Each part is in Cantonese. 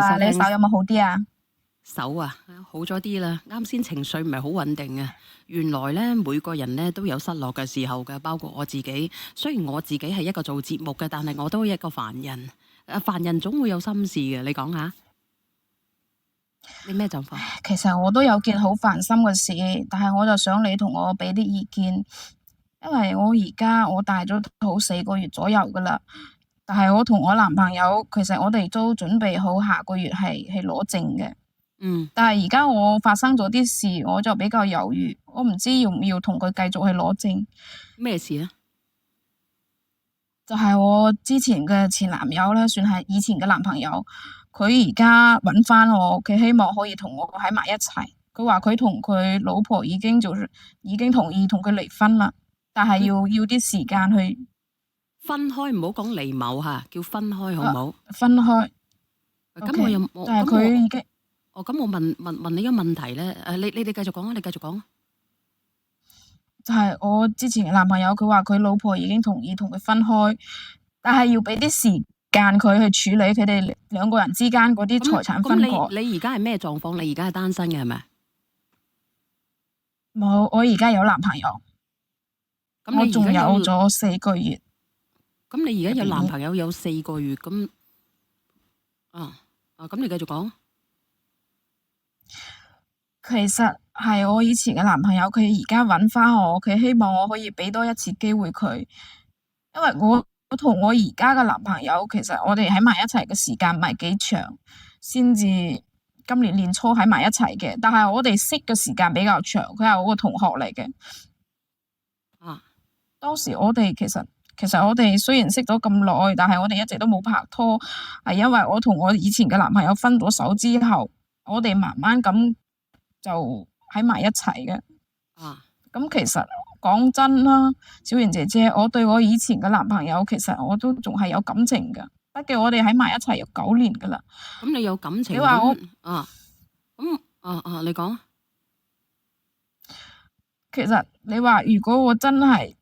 收聽你手有冇好啲啊？手啊，好咗啲啦。啱先情緒唔係好穩定啊。原來咧，每個人咧都有失落嘅時候嘅，包括我自己。雖然我自己係一個做節目嘅，但係我都係一個凡人。凡人總會有心事嘅。你講下，你咩狀況？其實我都有件好煩心嘅事，但係我就想你同我俾啲意見，因為我大咗肚4個月左右噶啦，但係我同我男朋友其實我哋都準備好下個月係攞證嘅，嗯，但係而家我發生咗啲事，我就比較猶豫，我唔知要唔要同佢繼續去攞證。咩事咧？就係我之前嘅前男友咧，算係以前嘅男朋友，佢而家揾翻我，佢希望可以同我喺埋一齊。佢話佢同佢老婆已經同意同佢離婚啦，但係要啲時間去分開，唔好講離某嚇，叫分開好唔好？分開。咁我又 OK，我但係咁我佢已經咁我問你一個問題咧。你哋繼續講啊，你繼續講。就係我之前嘅男朋友，佢話佢老婆已經同意同佢分開，但係要俾啲時間佢去處理佢哋兩個人之間嗰啲財產分割。你而家係咩狀況？你而家係單身嘅係咪？冇，我而家有男朋友，我仲有咗4個月。咁你而家有男朋友有4個月，咁咁你繼續講。其實係我以前嘅男朋友，佢而家揾翻我，佢希望我可以俾多一次機會佢，因為我同我而家嘅男朋友，其實我哋喺埋一齊嘅時間唔係幾長，先至今年年初喺埋一齊嘅，但係我哋識嘅時間比較長，佢係我個同學嚟嘅。當時其實我哋雖然識咗咁耐，但係我哋一直都冇拍拖，係因為我同我以前嘅男朋友分咗手之後，我哋慢慢咁就喺埋一齊嘅。咁其實講真啦，小圓姐姐，我對我以前嘅男朋友其實我都仲係有感情噶，畢竟我哋喺埋一齊有9年噶啦。咁你有感情？你話我你講。其實你話如果我真係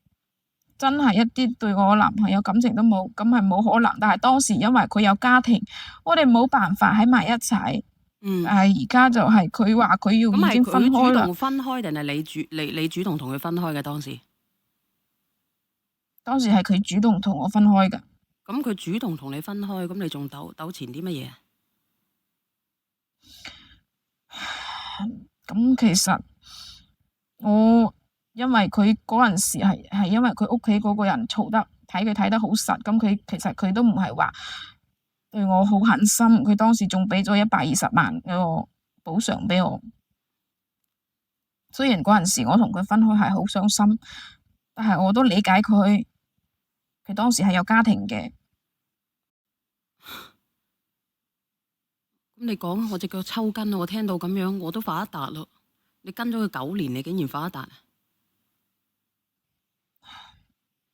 一啲對我男朋友感情都冇，咁係冇可能。但係當時因為佢有家庭，我哋冇辦法喺埋一齊。但係而家就係佢話佢要已經分開啦。咁係佢主動分開定係你主動同佢分開嘅？當時係佢主動同我分開㗎。咁佢主動同你分開，咁你仲糾纏啲乜嘢？咁其實我因為佢嗰陣時係因為佢屋企嗰個人嘈得睇佢睇得好實，咁佢其實佢都唔係話對我好狠心，佢當時仲俾咗120萬嘅補償俾我。雖然嗰陣時我同佢分開係好傷心，但係我都理解佢，佢當時係有家庭嘅。咁你講，我隻腳抽筋啊！我聽到咁樣，我都發一達咯。你跟咗佢9年，你竟然發一達？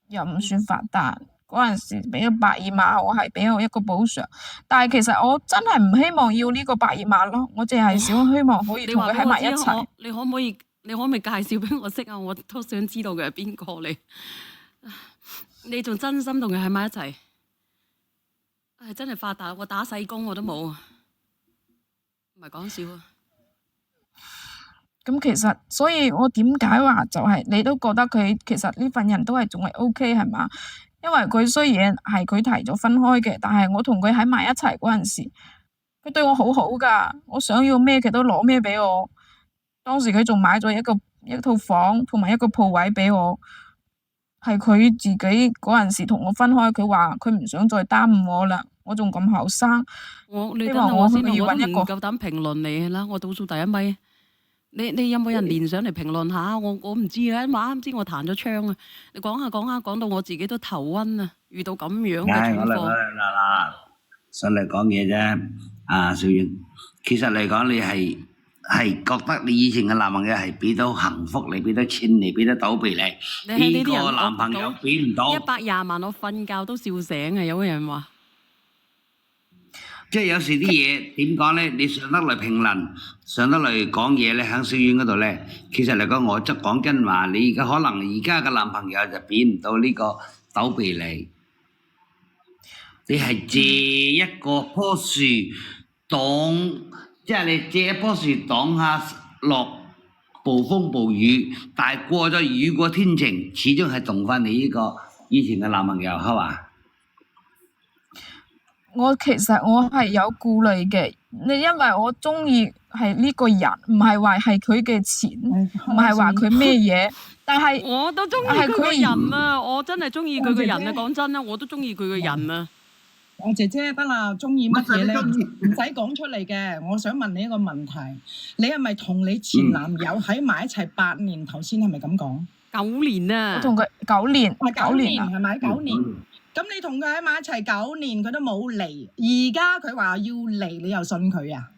又唔算發達。嗰陣時俾咗120萬，我係俾我一個補償，但係其實我真係唔希望要呢個120萬咯，我淨係想希望可以同佢喺埋一齊。你可唔可以介紹俾我識啊？我都想知道佢係邊個你。你仲真心同佢喺埋一齊？真係發達，我打細工我都冇，唔係講笑啊！咁其實，所以我點解話就係你都覺得佢其實呢份人都係仲係 OK 係嘛？因為佢雖然係佢提咗分開嘅，但係我同佢喺埋一齊嗰陣時，佢對我好好㗎，我想要咩佢都攞咩俾我。當時佢仲買咗一套房同埋一個鋪位俾我，係佢自己嗰陣時同我分開，佢話佢唔想再耽誤我啦。我仲咁後生，你希望我先，要揾一個。我都唔夠膽評論你啦，我倒數第一咪。你有冇人連上嚟評論下？我唔知啊，啱知我彈咗槍啊！你講下講到我自己都頭暈啊！遇到咁樣嘅情況。嗱，上嚟講嘢啫。小婉，其實嚟講你係覺得你以前嘅男朋友係俾到幸福你，俾到錢你，俾得到俾你。呢個男朋友俾唔到。120萬，我瞓覺都笑醒啊！有個人話。即係有時啲嘢點講咧？你上得嚟評論，上得嚟講嘢咧，喺小院嗰度咧，其實嚟講我則講真話，你而家可能而家嘅男朋友就俾唔到呢個豆皮你，你係借一個棵樹擋，即係你借一棵樹擋下落暴風暴雨，但係過咗雨過天晴，始終係動翻你呢個以前嘅男朋友，係嘛？其實我係有顧慮嘅，因為我中意係呢個人，唔係話係佢嘅錢，唔係話佢咩嘢，但係我都中意佢個人啊！我真係中意佢個人啊！講真啦，我都中意佢個人啊！姐姐得啦，中意乜嘢咧？唔使講出嚟嘅。我想問你一個問題，你係咪同你前男友喺埋一齊8年？頭先係咪咁講？9年啊！我同佢9年，9年係咪9年？咁你同佢喺埋一齊9年，佢都冇嚟，而家佢話要嚟，你又信佢啊？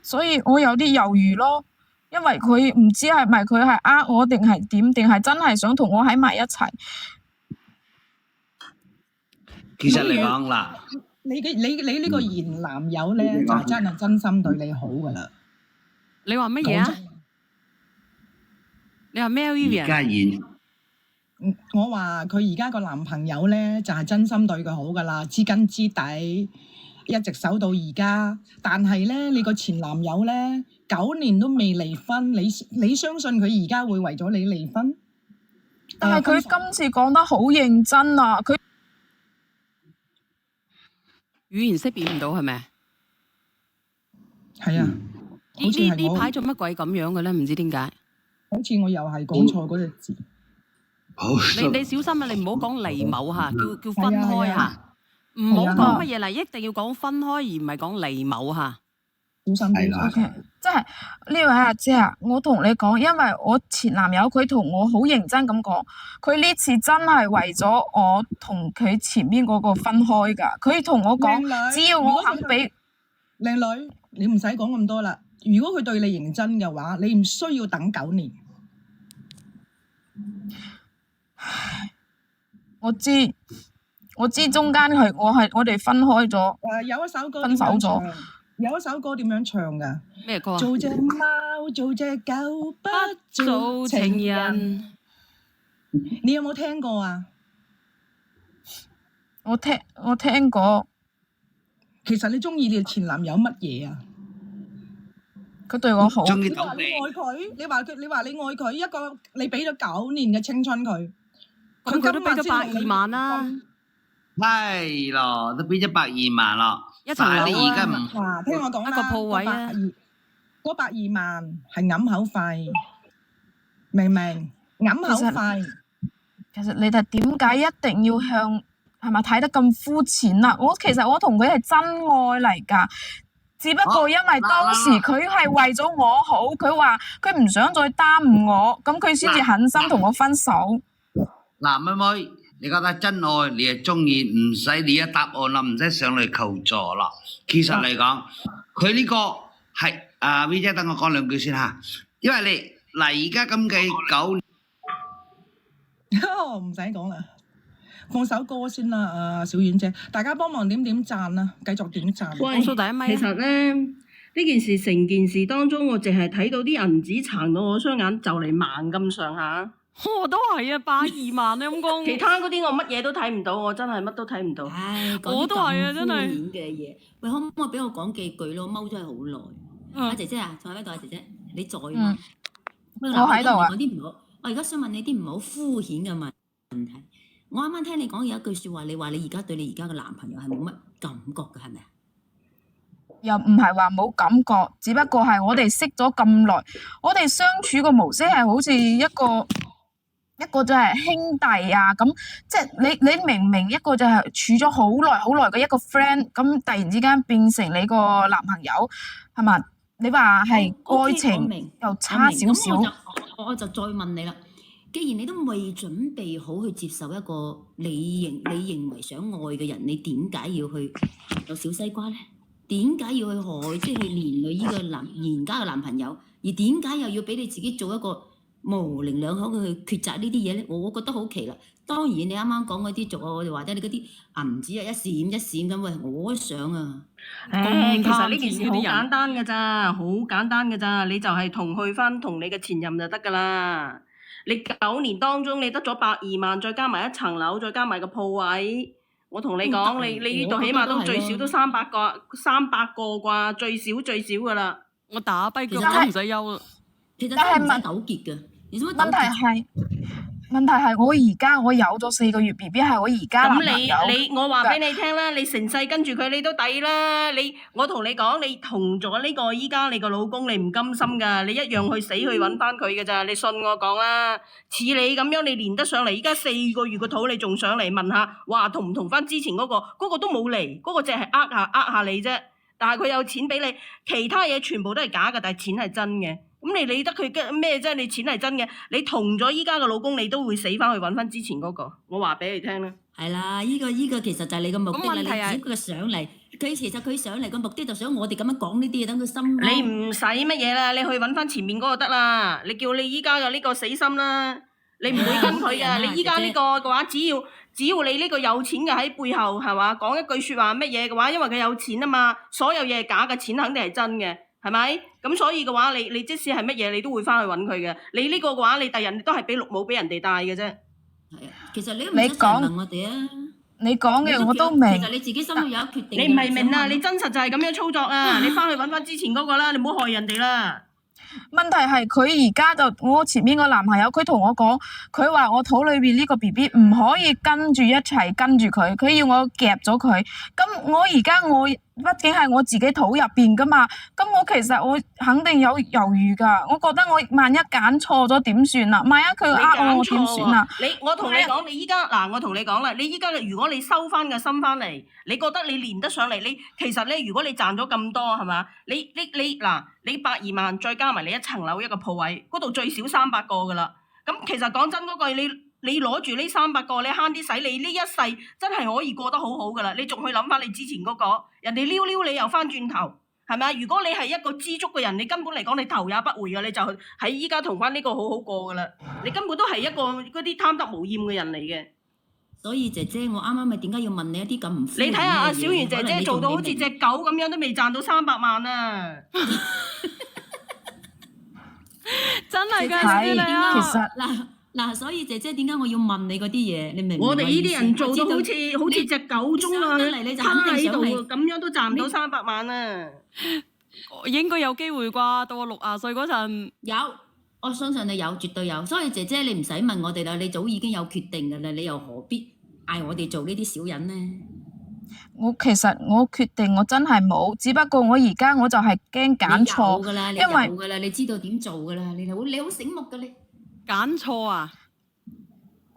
所以我有啲猶豫咯，因為佢唔知係咪佢係呃我定係點，定係真係想同我喺埋一齊。其實嚟講嗱，你呢個現男友咧，就真係真心對你好噶啦。你話乜嘢啊？你話咩 Vivian？而家我話佢而家個男朋友咧，就係真心對佢好噶啦，知根知底，一直守到而家。但係咧，你個前男友咧9年都未離婚，你相信佢而家會為咗你離婚？但係佢今次講得好認真啊！佢語言識別唔到係咪？係啊，呢排做乜鬼咁樣嘅咧？唔知點解。好似我又係講錯嗰隻字。你小心啊！你唔好講離某嚇，叫分開嚇，唔好講乜嘢啦，一定要講分開而唔係講離某嚇。小心啲。OK， 即係呢位阿姐啊，我同你講，因為我前男友佢同我好認真咁講，佢呢次真係為咗我同佢前面嗰個分開㗎。佢同我講，只要我肯俾靚女，你唔使講咁多啦。如果佢對你認真嘅話，你唔需要等9年。我知中間我哋分開咗。有一首歌分手咗。有一首歌點樣唱㗎？咩歌啊？做隻貓，做隻狗，不做情人。你有冇聽過啊？我聽過。其實你中意你前男友乜嘢啊？佢對我好。你話你愛佢，你話你愛佢，一個你俾咗9年嘅青春佢，佢都俾咗120萬啦。係咯，都俾咗120萬咯。一層樓你而家唔聽我講啦，一個鋪位啊，嗰120萬係揞口費，明唔明？揞口費。其實你哋點解一定要向係咪睇得咁膚淺啊？其實我同佢係真愛嚟㗎，只不過因為當時佢係為咗我好，佢話佢唔想再耽誤我，咁佢先至狠心同我分手。嗱，妹妹。你覺得真愛，你係中意，唔使你嘅答案啦，唔使上嚟求助啦。其實嚟講，佢呢個係V 姐，等我講2句先嚇。因為你嗱而家咁計9年，唔使講啦，放首歌先啦，小婉姐，大家幫忙點讚啊，繼續點讚。喂，其實咧呢件事成件事當中，我淨係睇到啲銀紙撐到我雙眼就嚟盲咁上下。我都係啊，120萬啊陰公。其他嗰啲我乜嘢都睇唔到，我真係乜都睇唔到。我都係啊，真係。嘅嘢，喂，可唔可以俾我講幾句咯？踎咗係好耐。阿姐姐啊，仲喺度啊，姐姐，你在嗎？我喺度啊。我而家想問你啲唔好敷衍嘅問題。我啱啱聽你講有一句説話，你話你而家對你而家嘅男朋友係冇乜感覺嘅，係咪啊？又唔係話冇感覺，只不過係我哋識咗咁耐，我哋相處個模式係好似一個就係兄弟啊，咁即係你明明一個就係處咗好耐嘅一個 friend，咁突然之間變成你個男朋友，係嘛？你話係愛情又差少少。我就再問你啦，既然你都未準備好去接受一個你認為想愛嘅人，你點解要去有小西瓜咧？點解要去害即係連累呢個而家嘅男朋友？而點解又要俾你自己做一個模棱兩可嘅去抉擇呢啲嘢咧？我覺得好奇啦。當然你啱啱講嗰啲我哋或者你嗰啲銀紙啊一閃一閃咁，喂，我都想啊。其實呢件事好簡單㗎咋，好簡單㗎咋，你就係去翻同你嘅前任就得㗎啦。你9年當中你得咗120萬，再加埋一層樓，再加埋個鋪位，我同你講，你呢度起碼都最少都300個啩，最少噶啦。我打跛腳都唔使憂啦。其實真係唔使糾結嘅，你做乜糾結？問題係我而家我有咗4個月 BB 係我而家男朋友。咁我話俾你聽啦，你成世跟住佢你都抵啦。我同你講，你同咗呢個依家你個老公，你唔甘心噶，你一樣去死去揾翻佢噶咋？你信我講啦，似你咁樣你連得上嚟，依家4個月個肚你仲上嚟問下，話同唔同翻之前嗰個都冇嚟，嗰個淨係呃下你啫。但係佢有錢俾你，其他嘢全部都係假嘅，但係錢係真嘅。咁你理得佢咩啫？你錢係真嘅，你同咗依家個老公，你都會死翻去揾翻之前嗰個。我話俾你聽啦。係啦，依個其實就係你個目的啦。咁問題係你只不過上嚟，佢上嚟個目的就想我哋咁樣講呢啲嘢，等佢心安。你唔使乜嘢啦，你去揾翻前面嗰個得啦。你叫你依家嘅呢個死心啦，你唔會跟佢噶。你依家呢個嘅話，只要你呢個有錢嘅喺背後係嘛，講一句説話乜嘢嘅話，因為佢有錢啊嘛，所有嘢係假嘅，錢肯定係真嘅。係咪？咁所以嘅話，你即使係乜嘢，你都會翻去揾佢嘅。你呢個嘅話，你第日都係俾綠帽俾人哋戴嘅啫。係啊，其實你都唔使問我哋啊。你講嘅我都明。其實你自己心裏有決定。你唔係明啊？你真實就係咁樣操作啊！你翻去揾翻之前嗰個啦，你唔好害人哋啦。問題係佢而家就我前面個男朋友，佢同我講，佢話我肚裏邊呢個 BB 唔可以跟住一齊跟住佢，佢要我夾咗佢。咁我而家畢竟係我自己肚入邊噶嘛，咁我其實我肯定有猶豫噶。我覺得我萬一揀錯咗點算啊？萬一佢呃我點算啊？我同你講，你依家嗱，我同你講啦，你依家如果你收翻個心翻嚟，你覺得你連得上嚟，你其實咧，如果你賺咗咁多係嘛，你120萬再加埋你一層樓一個鋪位，嗰度最少300個噶啦。咁其實講真嗰句，你攞住呢300個，你慳啲使，你呢一世真係可以過得好好噶啦。你仲去諗翻你之前嗰個，人哋撩你又翻轉頭，係咪啊？如果你係一個知足嘅人，你根本嚟講你頭也不回噶，你就喺依家同翻呢個好好過噶啦。你根本都係一個嗰啲貪得無厭嘅人嚟嘅。所以姐姐，我啱啱咪點解要問你一啲咁唔？你睇下阿小圓姐姐做到好似隻狗咁樣，都未賺到300萬啊！真係㗎，其實嗱，所以姐姐點解我要問你嗰啲嘢？你明唔明？我哋呢啲人做到好似隻狗鐘啊，趴喺度咁樣都賺唔到300萬啊！應該有機會啩，到我60歲嗰陣。有，我相信你有，絕對有。所以姐姐你唔使問我哋啦，你早已經有決定㗎啦，你又何必嗌我哋做呢啲小人呢？其實我決定我真係冇，只不過我而家我就係驚揀錯，你有㗎啦，你知道點做㗎啦，你好醒目㗎你。揀錯啊？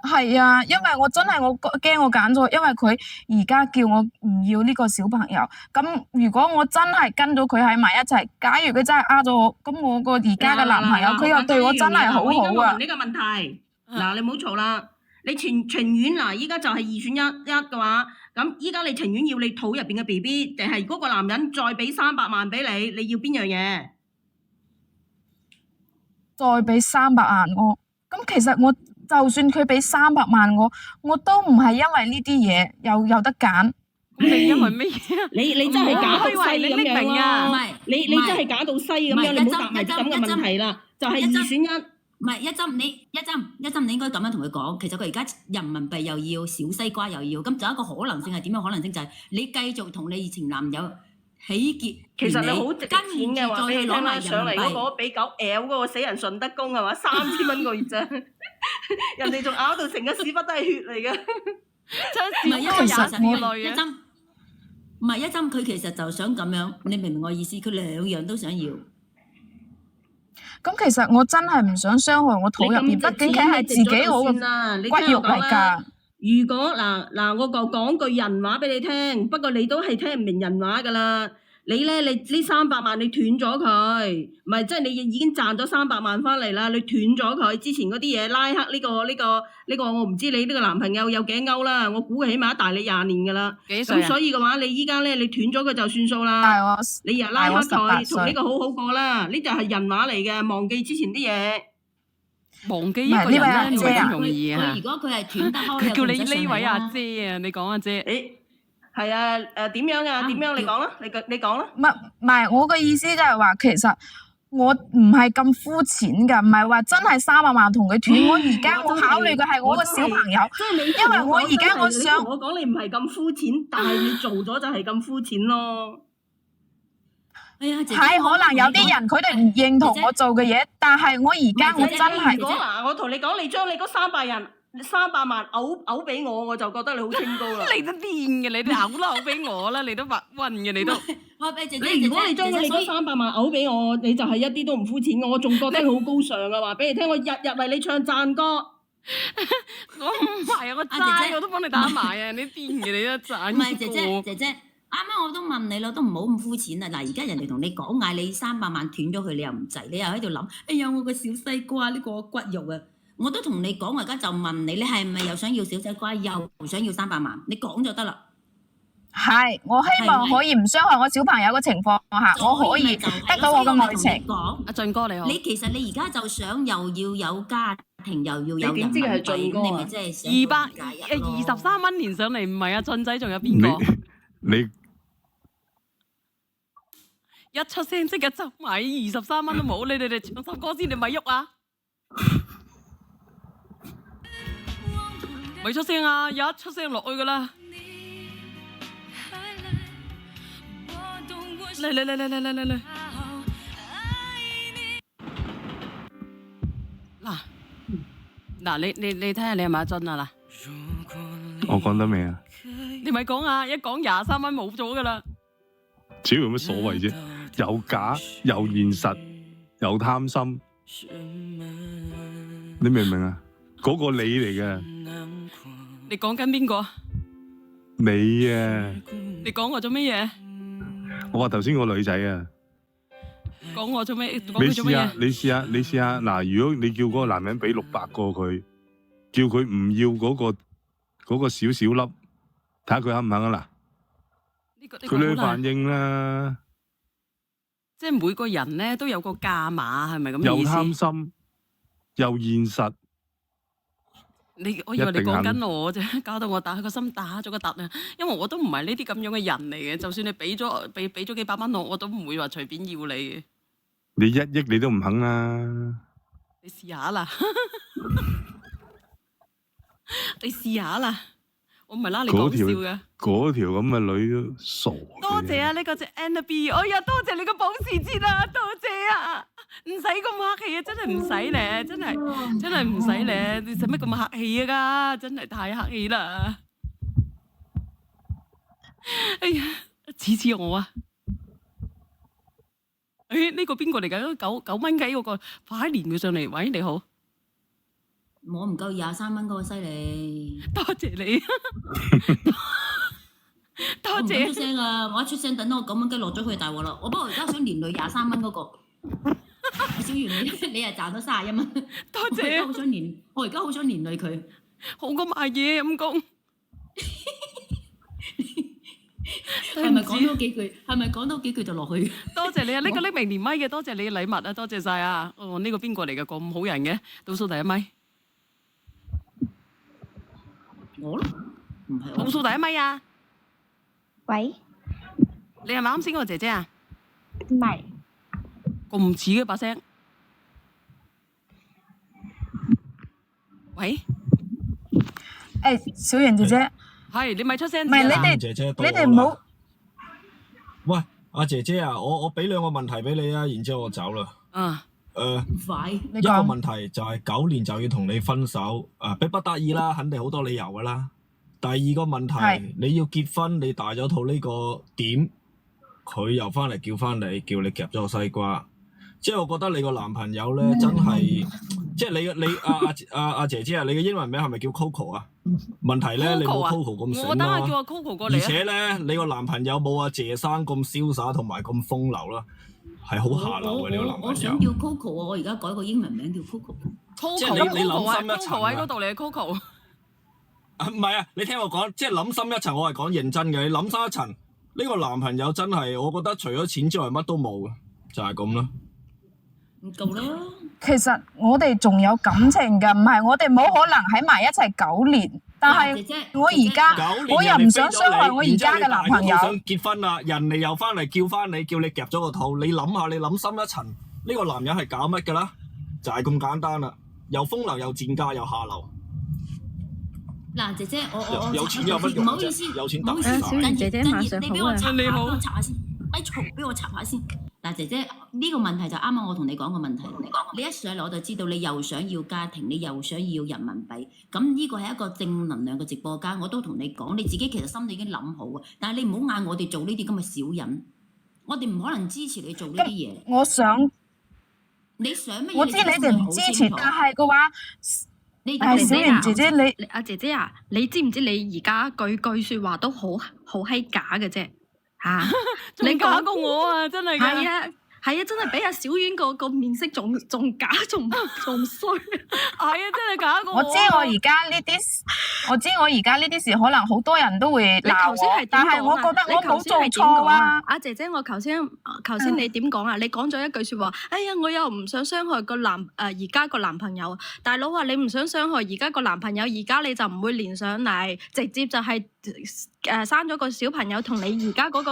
係啊，因為我真係我驚我揀錯，因為佢而家叫我唔要呢個小朋友。咁如果我真係跟咗佢喺埋一齊，假如佢真係呃咗我，咁我個而家嘅男朋友佢又對我真係好好啊。呢個問題，嗱你唔好嘈啦，你情願嗱依家就係2選1嘅話，咁依家你情願要你肚入邊嘅 BB， 定係嗰個男人再俾300萬俾你，你要邊樣嘢？再俾300萬我，咁其實我就算佢俾300萬我都唔係因為呢啲嘢有得揀。你因為咩嘢？你真係假到西咁樣啊！唔係你真係假到西咁樣，你唔好答埋啲咁嘅問題啦。就係2選1。唔係一針，你應該咁樣同佢講。其實佢而家人民幣又要，小西瓜又要，咁仲有一個可能性係點樣？可能性就係你繼續同你以前男友起結，其實你好值錢嘅話，再去攞埋上嚟嗰個俾狗咬嗰個死人順德公係嘛？3000蚊個月咋？人哋仲咬到成個屎忽都係血嚟嘅。真係一針，唔係一針，佢其實就想咁樣，你明唔明我意思？佢兩樣都想要。咁其實我真係唔想傷害我肚入邊，畢竟佢係自己我嘅骨肉嚟㗎。如果嗱，我就講句人話俾你聽，不過你都係聽唔明人話㗎啦。你呢300萬你斷咗佢，唔係即係你已經賺咗300萬翻嚟啦，你斷咗佢之前嗰啲嘢，拉黑呢個我唔知你呢個男朋友有幾勾啦，我估佢起碼大你20年㗎啦。幾歲啊？咁所以嘅話，你依家咧你斷咗佢就算數啦。你又拉黑佢，同呢個好好過啦。呢就係人話嚟嘅，忘記之前啲嘢。忘記一個人咧唔係咁容易啊！如果佢係斷得開，佢叫你呢位阿姐啊，你講阿姐。係啊，點樣啊？點樣？你講啦，你講啦。唔係，我嘅意思就係話，其實我唔係咁膚淺㗎，唔係話真係300萬同佢斷。我而家我考慮嘅係我個小朋友，即係你因為我而家我你想同我講你唔係咁膚淺，但係你做咗就係咁膚淺咯。哎呀，姐姐係可能有啲人佢哋唔認同我做嘅嘢，但係我而家我真係如果嗱，我同你講，你將你嗰300萬嘔俾我，我就覺得你好清高啦。你都癲嘅，你都嘔啦，嘔俾我啦，你都白暈嘅，你都。我俾姐姐，你如果你將你嗰300萬嘔俾我，你就係一啲都唔膚淺，我仲覺得你好高尚啊！話俾你聽，我日日為你唱讚歌。我唔係啊，我齋我都幫你打埋啊！你癲嘅，你都讚。唔係姐姐，啱啱我都問你咯，都唔好咁膚淺啊！嗱，而家人哋同你講嗌你300萬斷咗佢，你又唔制，你又喺度諗，哎呀我個小西瓜呢個骨肉啊！我都同你講，我而家就問你，你係咪又想要小西瓜，又想要300萬？你講就得啦。係，我希望可以唔傷害我小朋友嘅情況下，我可以得到我嘅愛情。阿俊哥你好。其實你而家就想又要有家庭，又要有人民幣，你咪即係想223蚊連上嚟，唔係啊，俊仔仲有邊個？你一出聲即刻執埋23蚊都冇，你哋唱首歌先，你咪喐啊！咪出聲啊！一出聲落去噶啦！嚟！嗱，你睇下你係咪阿俊啊嗱？我講得未啊？你咪講啊！一講23蚊冇咗噶啦！主要有乜所謂啫？又假又現實又貪心，你明唔明啊？嗰個你嚟嘅。你講緊邊個？你啊！你講我做乜嘢？我話頭先個女仔啊！講我做咩？講佢做乜嘢？你試下嗱，如果你叫嗰個男人俾600個佢，叫佢唔要嗰個少少粒，睇下佢肯唔肯啊嗱？佢咩反應啦？即係每個人咧都有個價碼，係咪咁嘅意思？又貪心，又現實。我以為你講緊我啫，搞到我打個心打咗個突啊！因為我都唔係呢啲咁樣嘅人嚟嘅，就算你俾咗幾百蚊我都唔會話隨便要你嘅。你1億你都唔肯啦！你試下啦，你試下啦，我唔係拉你講笑嘅。嗰條咁嘅女都傻。多謝啊！呢個隻 Annabelle，哎呀，多謝你個保時捷啊！多謝啊！唔使咁客氣啊，真係唔使咧，真係唔使咧，你使乜咁客氣啊？真係太客氣啦！哎呀，似我啊！呢個邊個嚟㗎？九蚊雞嗰個，快連佢上嚟！喂，你好。我唔夠23蚊嗰個犀利。多謝你。多謝。我唔敢出聲啊！我一出聲，等到我9蚊雞落咗去大鑊啦！我不過而家想連累23蚊嗰個。小圓你係賺咗31蚊。多謝。我而家好想連累佢。好過買嘢陰公。係咪講多幾句？係咪講多幾句就落去？多謝你啊！呢個匿名連咪嘅，多謝你嘅禮物啊！多謝晒啊！呢個邊個嚟嘅？咁好人嘅，倒數第一咪。我咯，唔係我。倒數第一咪啊！喂，你係咪啱先嗰個姐姐啊？唔係。咁似嘅把聲。喂。小圓姐姐。係，你咪出聲。唔係你哋唔好。喂，阿姐姐啊，我俾2個問題俾你啊，然之後我走啦。快。一個問題就係9年就要同你分手，逼不得已啦，肯定好多理由噶啦。第二個問題，你要結婚，你大咗肚呢個點，佢又翻嚟叫翻你，叫你夾咗個西瓜。即係我覺得你個男朋友咧，真係，即係你阿姐姐啊，你嘅英文名係咪叫 Coco 啊？問題咧，你冇 Coco 咁醒啦。我等下叫阿 Coco 過嚟。而且咧，你個男朋友冇阿謝生咁瀟灑同埋咁風流啦，係好下流嘅呢個男朋友。我想叫 Coco 啊，我而家改個英文名叫 Coco。即係你諗深一層喺嗰度，你係 Coco。唔係啊，你聽我講，即係諗深一層，我係講認真嘅。你諗深一層，呢個男朋友真係，我覺得除咗錢之外乜都冇嘅，就係咁啦。唔夠啦。其實我哋仲有感情㗎，唔係我哋冇可能喺埋一齊9年。但係我而家我又唔想傷害我而家嘅男朋友。想結婚啦，人哋又翻嚟叫翻你，叫你夾咗個肚，你諗下，你諗深一層，呢個男人係搞乜㗎啦？就係咁簡單啦，又風流又賤價又下流。嗱，姐姐，我有錢有乜用唔好意思，啫？有錢唔好意思，大把小姐姐晚上你俾我插下，你好俾我插下先，咪嘈，俾我插下先。嗱，姐姐呢個問題就啱啱我同你講嘅問題。你一上嚟我就知道你又想要家庭，你又想要人民幣。咁呢個係一個正能量嘅直播間，我都同你講，你自己其實心裏已經諗好啊。但係你唔好嗌我哋做呢啲咁嘅小人，我哋唔可能支持你做呢啲嘢。我想，你想乜嘢？我知你哋唔支持，但係嘅話，你小圓姐姐你阿姐姐啊，你知唔知你而家句説話都好閪假嘅啫嚇？你假過我啊，真係㗎。係啊，係啊，真係比阿小丸個面色仲假，仲衰。係啊，真係假過我知我而家呢啲事可能好多人都會你鬧我頭先係點，但係講啊我覺得我你頭先係點冇做錯講啊。阿姐姐，我頭先你點講啊？你講咗一句説話，哎呀，我又唔想傷害而家個男朋友。大佬啊，你唔想傷害而家個男朋友，而家你就唔會連上嚟，直接就係生咗個小朋友同你而家嗰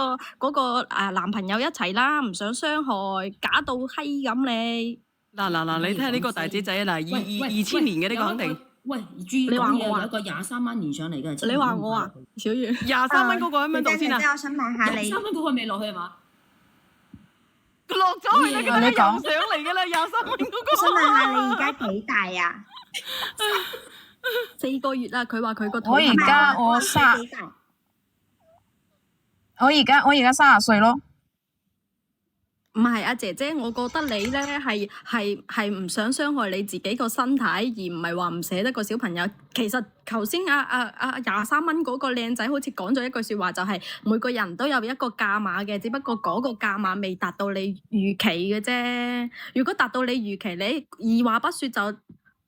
個男朋友一齊啦，唔想傷害，假到閪咁你。嗱，你睇下呢個大姐仔啊，嗱2000年嘅呢個肯定。喂，注意你話講嘢，我啊有一個23蚊連上嚟嘅。你話我啊，小月23蚊嗰個喺邊度先啊？我想問下你， 23蚊嗰個未落去係嘛？佢落咗去啦，佢又你講上嚟㗎啦，23蚊嗰我想問下你而家幾大啊？ 4個月啦，佢話佢個肚我而家唔係幾大？我而家30歲咯。唔係阿姐姐，我覺得你咧係唔想傷害你自己個身體，而唔係話唔捨得個小朋友。其實頭先23蚊嗰個靚仔好似講咗一句説話，就係每個人都有一個價碼嘅，只不過嗰個價碼未達到你預期嘅啫。如果達到你預期，你二話不説就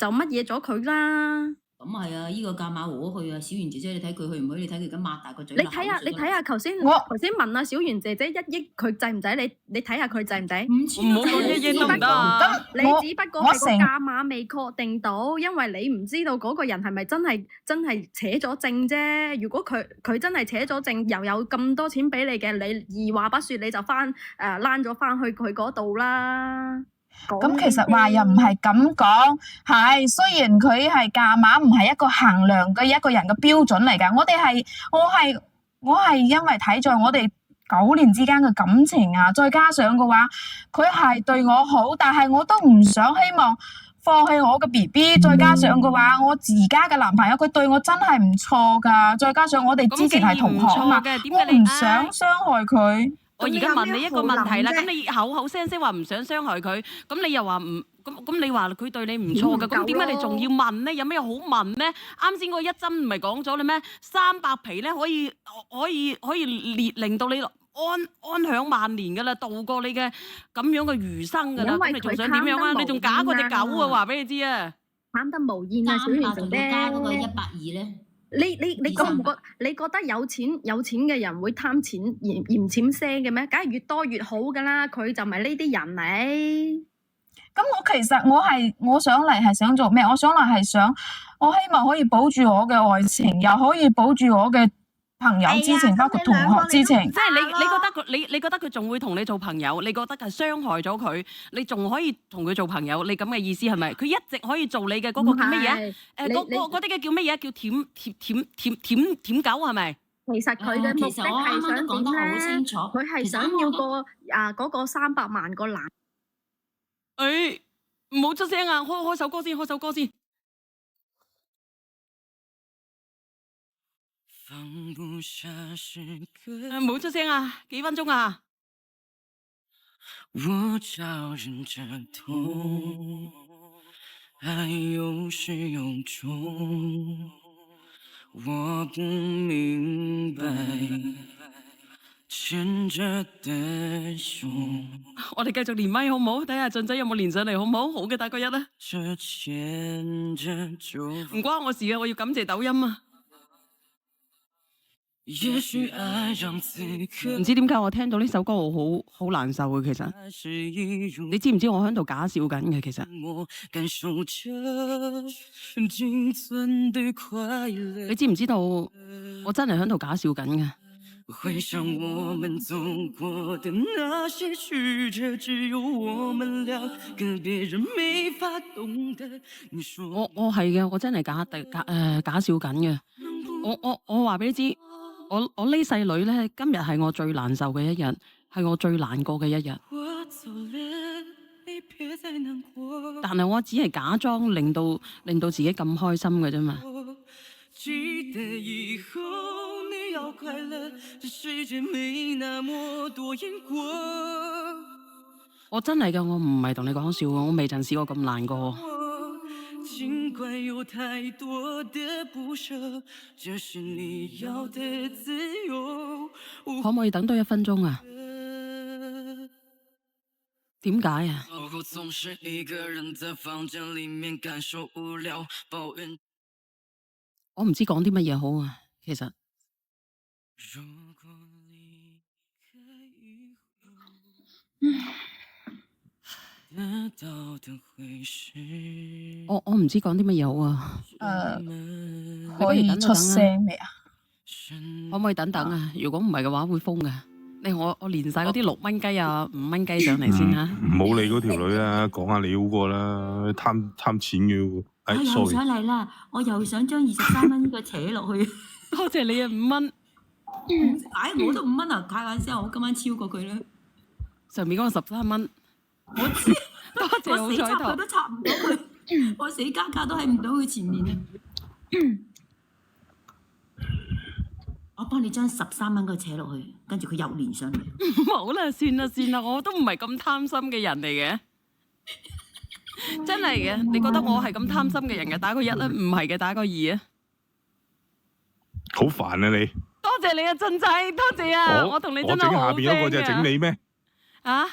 乜嘢咗佢啦。咁係啊，呢個價碼和去啊，小圓姐姐你睇佢去唔去？你睇佢而家擘大個嘴。你睇下頭先問阿小圓姐姐1億佢制唔制？你睇下佢制唔制？唔好講1億都唔得啊！你只不過係個價碼未確定到，因為你唔知道嗰個人係咪真係扯咗證啫。如果佢真係扯咗證，又有咁多錢俾你嘅，你二話不説你就躝咗翻去佢嗰度啦。咁其實話又唔係咁講，係雖然佢係價碼唔係一個衡量嘅一個人嘅標準嚟㗎，我係因為睇在我哋9年之間嘅感情啊，再加上嘅話，佢係對我好，但係我都唔想希望放棄我嘅 BB， 再加上嘅話，我而家嘅男朋友佢對我真係唔錯㗎，再加上我哋之前係同學啊嘛，我唔想傷害佢。我而家問你一個問題啦，咁你口口聲聲話唔想傷害佢，咁你又話唔咁你話佢對你唔錯嘅，咁點解你仲要問咧？有咩好問咧？啱先嗰一針唔係講咗啦咩？300皮咧可以令到你安享萬年噶啦，度過你嘅咁樣嘅餘生噶啦。咁你仲想點樣啊？你仲假過隻狗啊？話俾你知啊！貪得無厭啊，小圓姐姐。加嗰個120咧。你覺得有錢嘅人會貪錢嫌錢腥嘅咩？梗係越多越好㗎啦，佢就唔係呢啲人嚟。咁其實我上嚟係想做咩？我上嚟係我希望可以保住我嘅愛情，又可以保住我嘅朋友之情，包括同學之情。即係你覺得佢仲會同你做朋友？你覺得係傷害咗佢，你仲可以同佢做朋友？你咁嘅意思係咪？佢一直可以做你嘅嗰個叫乜嘢？嗰啲嘅叫乜嘢？叫舔狗係咪？其實佢嘅目的係想點咧？佢係想要嗰個300萬個男。誒，唔好出聲啊！開首歌先，開首歌先。唔好出聲啊！幾分鐘啊！我招人這痛，愛有始有終，我不明白牽着的手。我哋繼續連麥好唔好？睇下俊仔有冇連上嚟好唔好？好嘅，打個1啦。唔關我事啊！我要感謝抖音啊！唔知點解我聽到呢首歌我好難受嘅，其實你知唔知我喺度假笑緊嘅？其實你知唔知道我真係喺度假笑緊嘅？回想我們走過的那些曲折，只有我們倆，跟別人沒法懂得。你說我係嘅，我真係假笑緊嘅。我話俾你知，我呢世女咧，今日係我最難受嘅一日，係我最難過嘅一日。我走了，你別再難過。但係我只係假裝令到自己咁開心嘅啫嘛。記得以後你要快樂，這世界沒那麼多因果。我真係嘅，我唔係同你講笑，我未曾試過咁難過。儘管有太多的不捨，這是你要的自由。可唔可以等多1分鐘啊？點解啊？我總是一個人在房間裡面感受無聊，抱怨。我唔知講啲乜嘢好啊，其實。我唔知講啲乜嘢好啊。可以出聲未啊？可唔可以等等啊？如果唔係嘅話會封㗎。我連晒嗰啲6蚊雞啊、5蚊雞上嚟先嚇。唔好理嗰條女啦，講下你好過啦，貪錢嘅。我又sorry。想嚟啦，我又想將23蚊呢個扯落去。多謝你啊，5蚊。我都5蚊啊！開玩笑，我今晚超過佢啦。上面嗰個13蚊。我知，多謝好我死插彩佢都插唔到佢，我死加價都喺唔到佢前面啊！我幫你將13蚊佢扯落去，跟住佢又連上嚟。好啦，算啦，我都唔係咁貪心嘅人嚟嘅。真係嘅，你覺得我係咁貪心嘅人嘅？打個1啦，唔係嘅，打個2啊。好煩啊你！多謝你啊，俊仔，多謝啊！我同你真係好我整下邊嗰個就係整你咩？啊？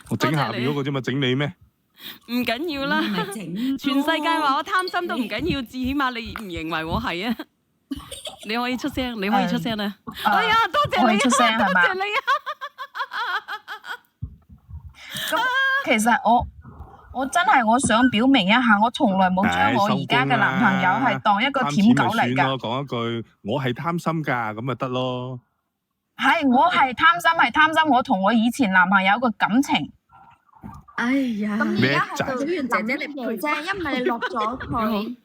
我整下邊嗰個啫嘛，整你咩？唔緊要啦，全世界話我貪心都唔緊要，至起碼你唔認為我係啊？你可以出聲，你可以出聲啊！哎呀，多謝你啊，多謝你啊！咁其實我真係我想表明一下，我從來冇將我而家嘅男朋友係當一個舔狗嚟㗎。講一句，我係貪心㗎，咁咪得咯。係，我係貪心，我同我以前男朋友個感情。哎呀，咁而家係小圓姐姐你陪啫，因為你落咗佢，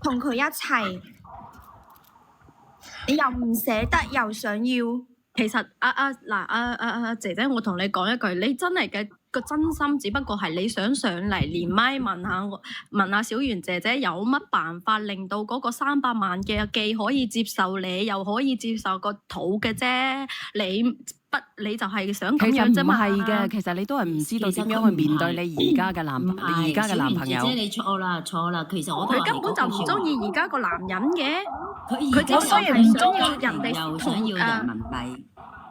同佢一齊，你又唔捨得，又想要。其實姐姐，我同你講一句，你真係嘅個真心，只不過係你想上嚟連麥問下小圓姐姐有乜辦法令到嗰個300萬嘅既可以接受你，又可以接受個肚嘅啫。你就係想咁樣啫嘛？其實唔係嘅，其實你都係唔知道點樣去面對你而家嘅男朋友。小圓姐姐，你錯啦，其實我都佢根本就唔中意而家個男人嘅。佢只係想要人哋又想要人民幣。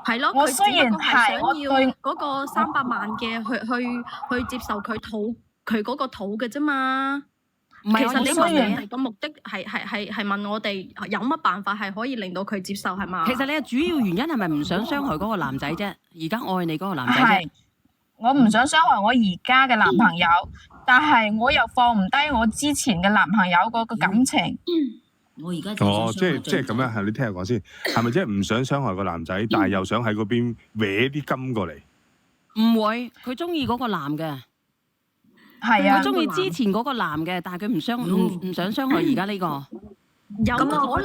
係咯，我佢雖然只不過係想要係嗰個300萬嘅去接受佢嗰個肚嘅啫嘛。唔係，其實你雖然問個目的係問我哋有乜辦法係可以令到佢接受係嘛？其實你嘅主要原因係咪唔想傷害嗰個男仔啫？而家愛你嗰個男仔啫係。我唔想傷害我而家嘅男朋友，但係我又放唔低我之前嘅男朋友嗰個感情。我而家即係咁樣，係你聽我講先，係咪即係唔想傷害個男仔，但係又想喺嗰邊搲啲金過嚟？唔會，佢中意嗰個男嘅。係啊，佢中意之前嗰個男嘅，但係佢唔想傷害而家呢個。有乜可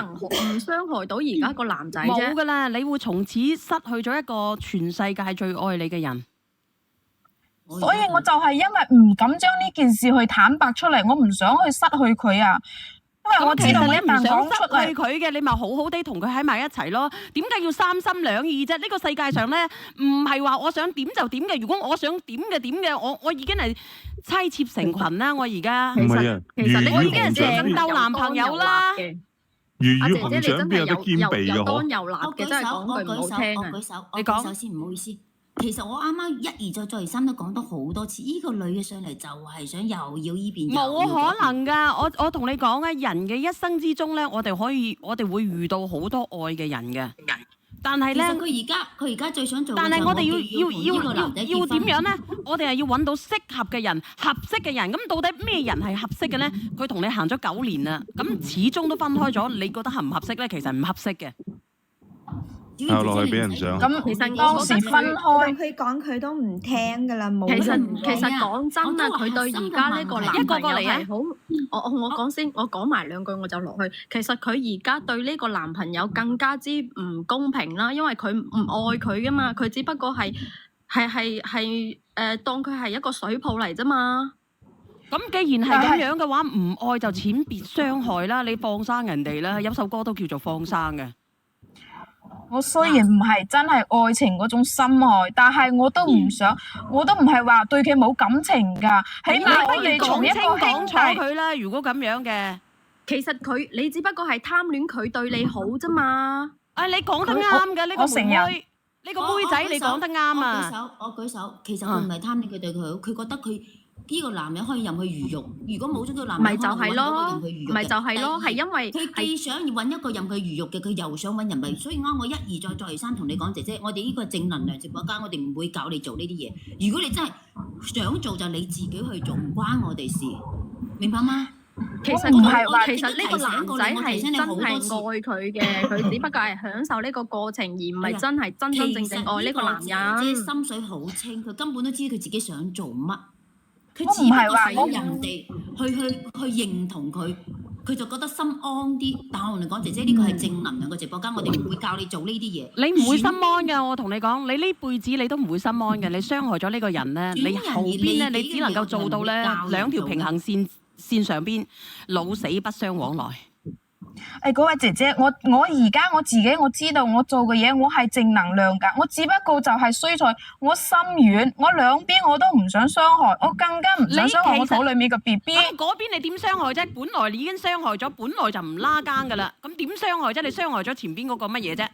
能唔傷害到而家個男仔啫？冇噶啦，你會從此失去咗一個全世界最愛你嘅人。所以我就係因為唔敢將呢件事去坦白出嚟，我唔想去失去佢啊。因為我知道我一旦講出嚟，你唔想失去佢嘅，你咪好好地同佢喺埋一齊咯。點解要三心兩意啫？呢個世界上咧，唔係話我想點就點嘅。如果我想點嘅，我已經係妻妾成群啦。我而家唔係啊，其實我已經係成竇男朋友啦。魚與熊掌邊有得兼備嘅當又立嘅，真係講句唔好聽啊！你講首先，唔好意思。其實我啱啱一而再再而三都講咗好多次，呢個女嘅上嚟就係想又要依邊，冇可能㗎！我同你講啊，人嘅一生之中咧，我哋會遇到好多愛嘅人嘅。但係咧，其實佢而家最想做嘅就係，但係我哋要同呢個男仔結婚要點樣咧？我哋係要揾到適合嘅人、合適嘅人。咁到底咩人係合適嘅咧？佢同你行咗9年啦，咁始終都分開咗，你覺得合唔合適咧？其實唔合適嘅。後落去俾人上。咁其實當時分開，佢講佢都唔聽㗎啦，冇其實人其實講真啊，佢對而家呢個男朋友係好，我講先，我講埋兩句我就落去。其實佢而家對呢個男朋友更加之唔公平啦，因為佢唔愛佢噶嘛，佢只不過係當佢係一個水泡嚟啫嘛。咁既然係咁樣嘅話，唔愛就淺別傷害啦。你放生人哋啦，有首歌都叫做放生嘅。我雖然唔係真係愛情嗰種深愛，但係我都唔想，我都唔係話對佢冇感情㗎。起碼我哋從一個講楚兄弟，佢啦。如果咁樣嘅，其實你只不過係貪戀佢對你好啫嘛。你講得啱嘅呢個妹妹，呢個妹仔你講得啱啊！我舉手，其實佢唔係貪戀佢對佢好，佢覺得佢呢個男人可以任佢魚肉。如果冇咗個男人，咪就係咯，任佢魚肉嘅。咪就係咯，係因為佢既想揾一個任佢魚肉嘅，佢又想揾人咪，所以啱我一而再再而三同你講，姐姐，我哋呢個係正能量直播間，我哋唔會教你做呢啲嘢。如果你真係想做，就你自己去做，唔關我哋事，明白嗎？其實唔係話其實呢個男仔係真係愛佢嘅，佢只不過係享受呢個過程，而唔係真係真真正正愛呢個男人。即係心水好清，佢根本都知佢自己想做乜，佢我只不過唔係話使人哋去認同佢，佢就覺得心安啲。但係我同你講，姐姐呢個係正能量嘅直播間，我哋唔會教你做呢啲嘢。你唔會心安嘅，我同你講，你呢輩子你都唔會心安嘅。你傷害咗呢個人咧，你後邊咧，你只能夠做到咧兩條平衡線上邊，老死不相往來。嗰位姐姐，我而家我自己我知道我做嘅嘢我係正能量㗎，我只不過就係衰在我心軟，我兩邊我都唔想傷害，我更加唔想傷害我肚裡面嘅 BB。咁嗰邊你點傷害啫？本來你已經傷害咗，本來就唔拉更㗎啦。咁點傷害啫？你傷害咗前邊嗰個乜嘢啫？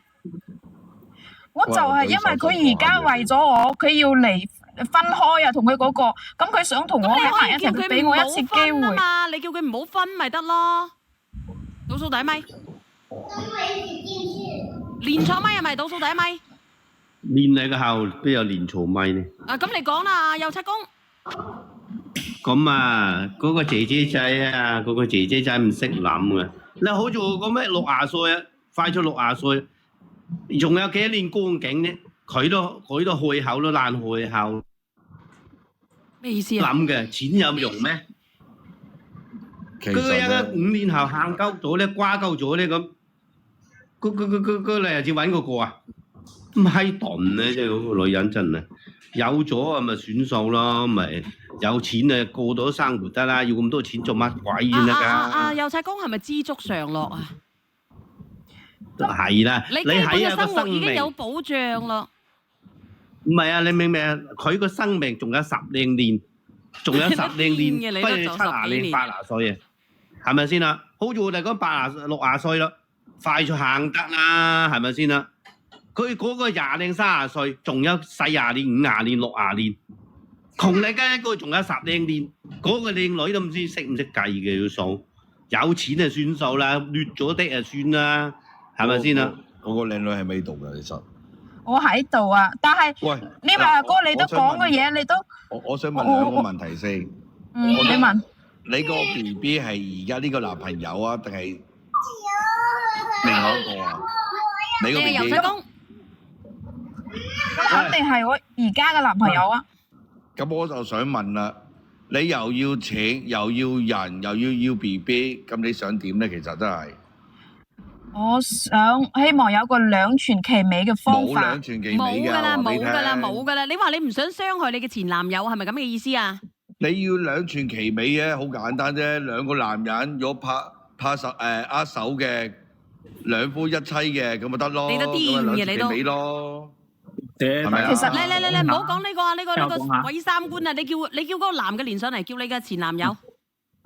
我就係因為佢而家為咗我，佢要離分開啊，同佢嗰個，咁佢想同我喺埋一齊，佢俾我一次機會嘛，你叫佢唔好分咪得咯。倒數第一咪，連錯咪係咪倒數第一咪？練你個後邊有連錯咪呢？咁你講啦，右七公。咁啊，嗰個姐姐仔啊，嗰個姐姐仔唔識諗啊！你好似我個咩60歲啊，快咗60歲，仲有幾多年光景呢？佢都開口都爛開口。咩意思啊？諗嘅錢有用咩？佢有5年後行鳩咗咧，瓜鳩咗咧咁，佢你又至揾嗰個啊？唔係鈍咧，即係嗰個女人真係有咗啊，咪算數咯，咪有錢啊過到生活得啦，要咁多錢做乜鬼先得㗎？右七公係咪知足常樂啊？都係啦，你喺有個生命已經有保障咯。唔係啊，你明唔明啊？佢個生命仲有10零年，仲有10零年，不如70年、80歲啊，係咪先啊？好似我哋講80、60歲啦，快就行得啦，係咪先啊？佢嗰個20零、30歲，仲有40年、50年、60年，窮你嘅一個仲有10零年，嗰個靚女都唔知識唔識計嘅要數，有錢就算數啦，劣咗啲就算啦，係咪先啊？嗰個靚女係咪度㗎？其實我喺度啊，但係喂，呢位阿哥你都講嘅嘢，你都我想問兩個問題先。你問你個 BB 係而家呢個男朋友啊，定係另外一個啊？你個 BB 肯定係我而家嘅男朋友啊。咁我就想問啦，你又要錢，又要人，又要 BB， 咁你想點咧？其實真係。我想希望有個兩全其美嘅方法。冇兩全其美㗎，冇㗎啦！你話你唔想傷害你嘅前男友，係咪咁嘅意思啊？你要兩全其美嘅，好簡單啫。兩個男人如果握手嘅，兩夫一妻嘅，咁咪得咯。你都癲嘅，你都。美咯，係咪啊？其實你唔好講呢個啊！呢個鬼三觀啊！你叫嗰個男嘅連上嚟，叫你嘅前男友。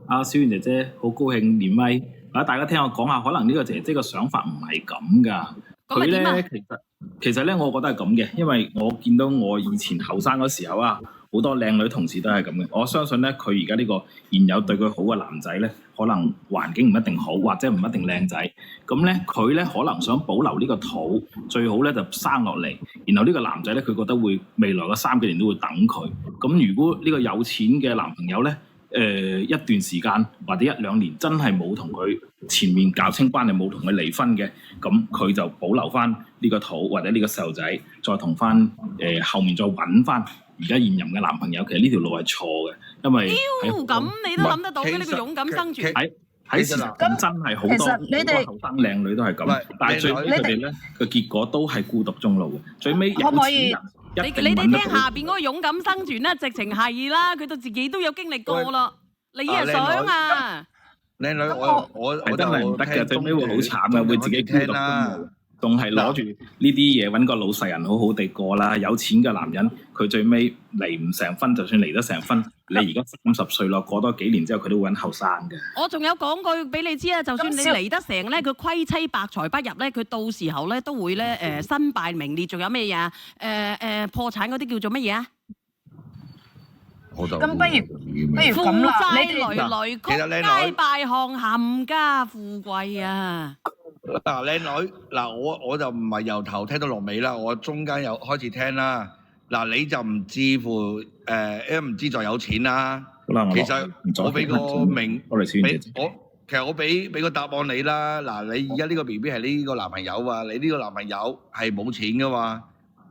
阿小媛姐姐好高興連麥。大家聽我講下，可能呢個姐姐嘅想法唔係咁噶。佢咧其實其實咧，我覺得係咁嘅，因為我見到我以前後生嗰時候啊，好多靚女同事都係咁嘅。我相信咧，佢而家呢個現有對佢好嘅男仔咧，可能環境唔一定好，或者唔一定靚仔。咁咧，佢咧可能想保留呢個肚，最好咧就生落嚟。然後呢個男仔咧，佢覺得會未來嘅3幾年都會等佢。咁如果呢個有錢嘅男朋友咧，一段時間或者1、2年真係冇同佢前面搞清關係，冇同佢離婚嘅，咁佢就保留翻呢個肚或者呢個細路仔，再同翻後面再揾翻而家現任嘅男朋友。其實呢條路係錯嘅，因為咁你都諗得到嘅呢個勇敢生存。喺事實咁真係好多後生靚女都係咁，但係最尾佢哋咧個結果都係孤獨終老嘅。最尾有錢人。你哋聽下邊嗰個勇敢生存啦，直情係啦，佢都自己都有經歷過咯。你啊想啊，靚女，我真係唔得嘅，最尾會好慘嘅，會自己孤獨終老，仲係攞住呢啲嘢揾個老實人好好地過啦。有錢嘅男人，佢最尾離唔成婚，就算離得成婚，你而家30歲咯，過多幾年之後佢都會揾後生嘅。我仲有講句俾你知啊，就算你離得成咧，佢虧妻百財不入咧，佢到時候咧都會咧身敗名裂，仲有咩嘢啊？破產嗰啲叫做乜嘢啊？咁不如咁啦，負債累累，曲街敗巷，冚家富貴啊！嗱，靚女，嗱我就唔係由頭聽到落尾啦，我中間又開始聽啦。嗱，你就唔至乎唔志在有錢啦。其實我俾個名，其實我俾個答案你啦。嗱，你而家呢個 BB 係呢個男朋友啊，你呢個男朋友係冇錢噶嘛。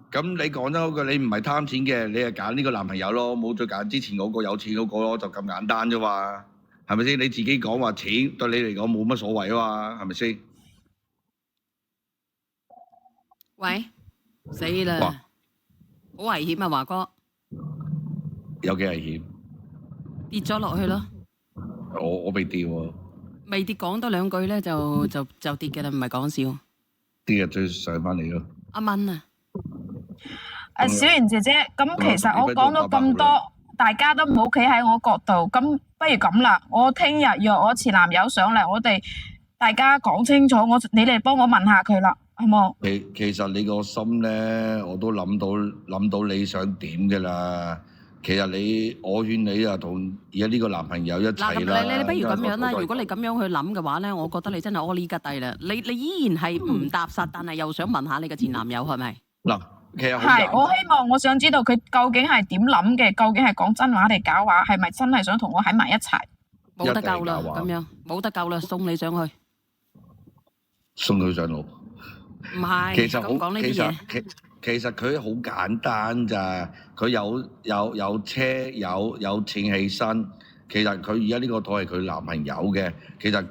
咁你講咗嗰句，你唔係貪錢嘅，你就揀呢個男朋友咯，冇再揀之前嗰個有錢嗰個咯，就咁簡單啫嘛，係咪先？你自己講話錢對你嚟講冇乜所謂啊嘛，係咪先？喂，死啦！好危險啊，華哥！有幾危險？跌咗落去咯！我未跌喎。未跌，講多2句咧就跌嘅啦，唔係講笑。跌日再上翻嚟咯。阿蚊啊！小妍姐姐，咁其實我講咗咁多，大家都唔好企喺我角度，咁不如咁啦，我聽日約我前男友上嚟，我哋大家講清楚，你哋幫我問下佢啦，好冇？其實你個心咧，我都諗到你想點嘅啦。其實我勸你啊，同而家呢個男朋友一齊啦。你不如咁樣啦，如果你咁樣去諗嘅話咧，我覺得你真係屙呢吉低啦。你依然係唔踏實，但係又想問下你嘅前男友係咪？嗱。係，我想知道佢究竟係點諗嘅，究竟係講真話定假話，係咪真係想同我喺埋一齊？冇得救啦，咁樣冇得救啦，送你上去，送佢上路。唔係，咁講呢啲嘢。其實佢好簡單咋，佢有車有錢起身，其實佢而家呢個台係佢男朋友嘅，其實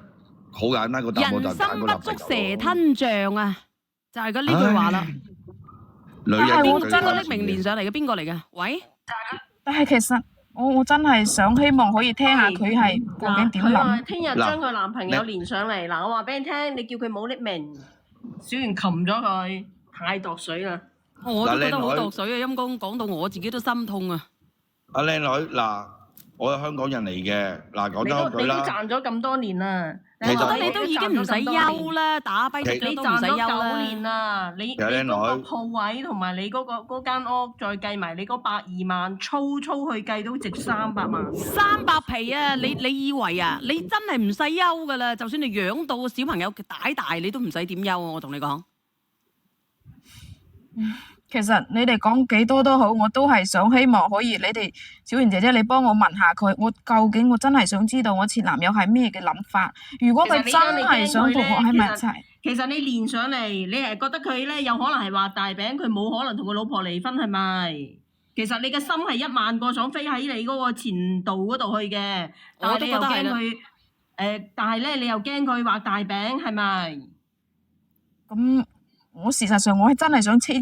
好簡單個答案就係揀個男朋友。人心不足蛇吞象啊，就係呢句話啦。女人邊個匿名連上嚟嘅？邊個嚟嘅？喂！但係其實我真係想希望可以聽下佢係究竟點諗。聽日將佢男朋友連上嚟，嗱我話俾你聽，你叫佢冇匿名，小袁擒咗佢，太度水啦！我都覺得好度水啊！陰公講到我自己都心痛啊！阿靚女，嗱，我係香港人嚟嘅，嗱講多句啦。你都賺咗咁多年啦。我覺得你都已經唔使休啦，打跛隻腳都唔使休啦。你賺咗9年啦，你嗰個鋪位同埋你嗰間屋，再計埋你嗰120萬，粗去計都值300萬。300皮啊！你以為啊？你真係唔使休噶啦，就算你養到個小朋友大，你都唔使點休啊！我同你講。其實你哋講幾多都好，我都係想希望可以，你哋小妍姐姐你幫我問下佢，我究竟我真係想知道我前男友係咩嘅諗法。如果佢真係想同我喺埋一齊，其實你連上嚟，你係覺得佢咧有可能係畫大餅，佢冇可能同佢老婆離婚係咪？其實你嘅心係1萬個想飛喺你嗰個前度嗰度去嘅，但係你又驚佢但係咧你又驚佢畫大餅係咪？咁我事實上我係真係想知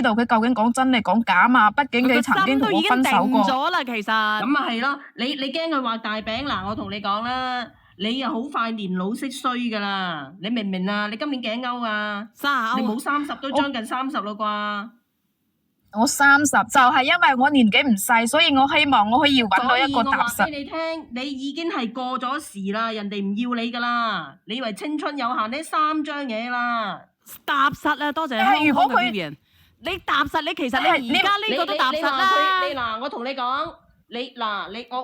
道佢究竟講真定講假嘛，畢竟佢曾經同我分手過。咗啦，其實。咁啊係咯，你驚佢畫大餅嗱，我同你講啦，你又好快年老色衰噶啦，你明唔明啊？你今年幾歐啊？30歐。你冇30都將近30咯啩？我30就係因為我年紀唔細，所以我希望我可以揾到一個踏實。所以我話俾你聽，你已經係過咗時啦，人哋唔要你噶啦，你以為青春有限呢3張嘢啦。踏實啊！多謝但係如果佢 Vivian，你踏實，你其實你而家呢個都踏實啦。你嗱，我同你講，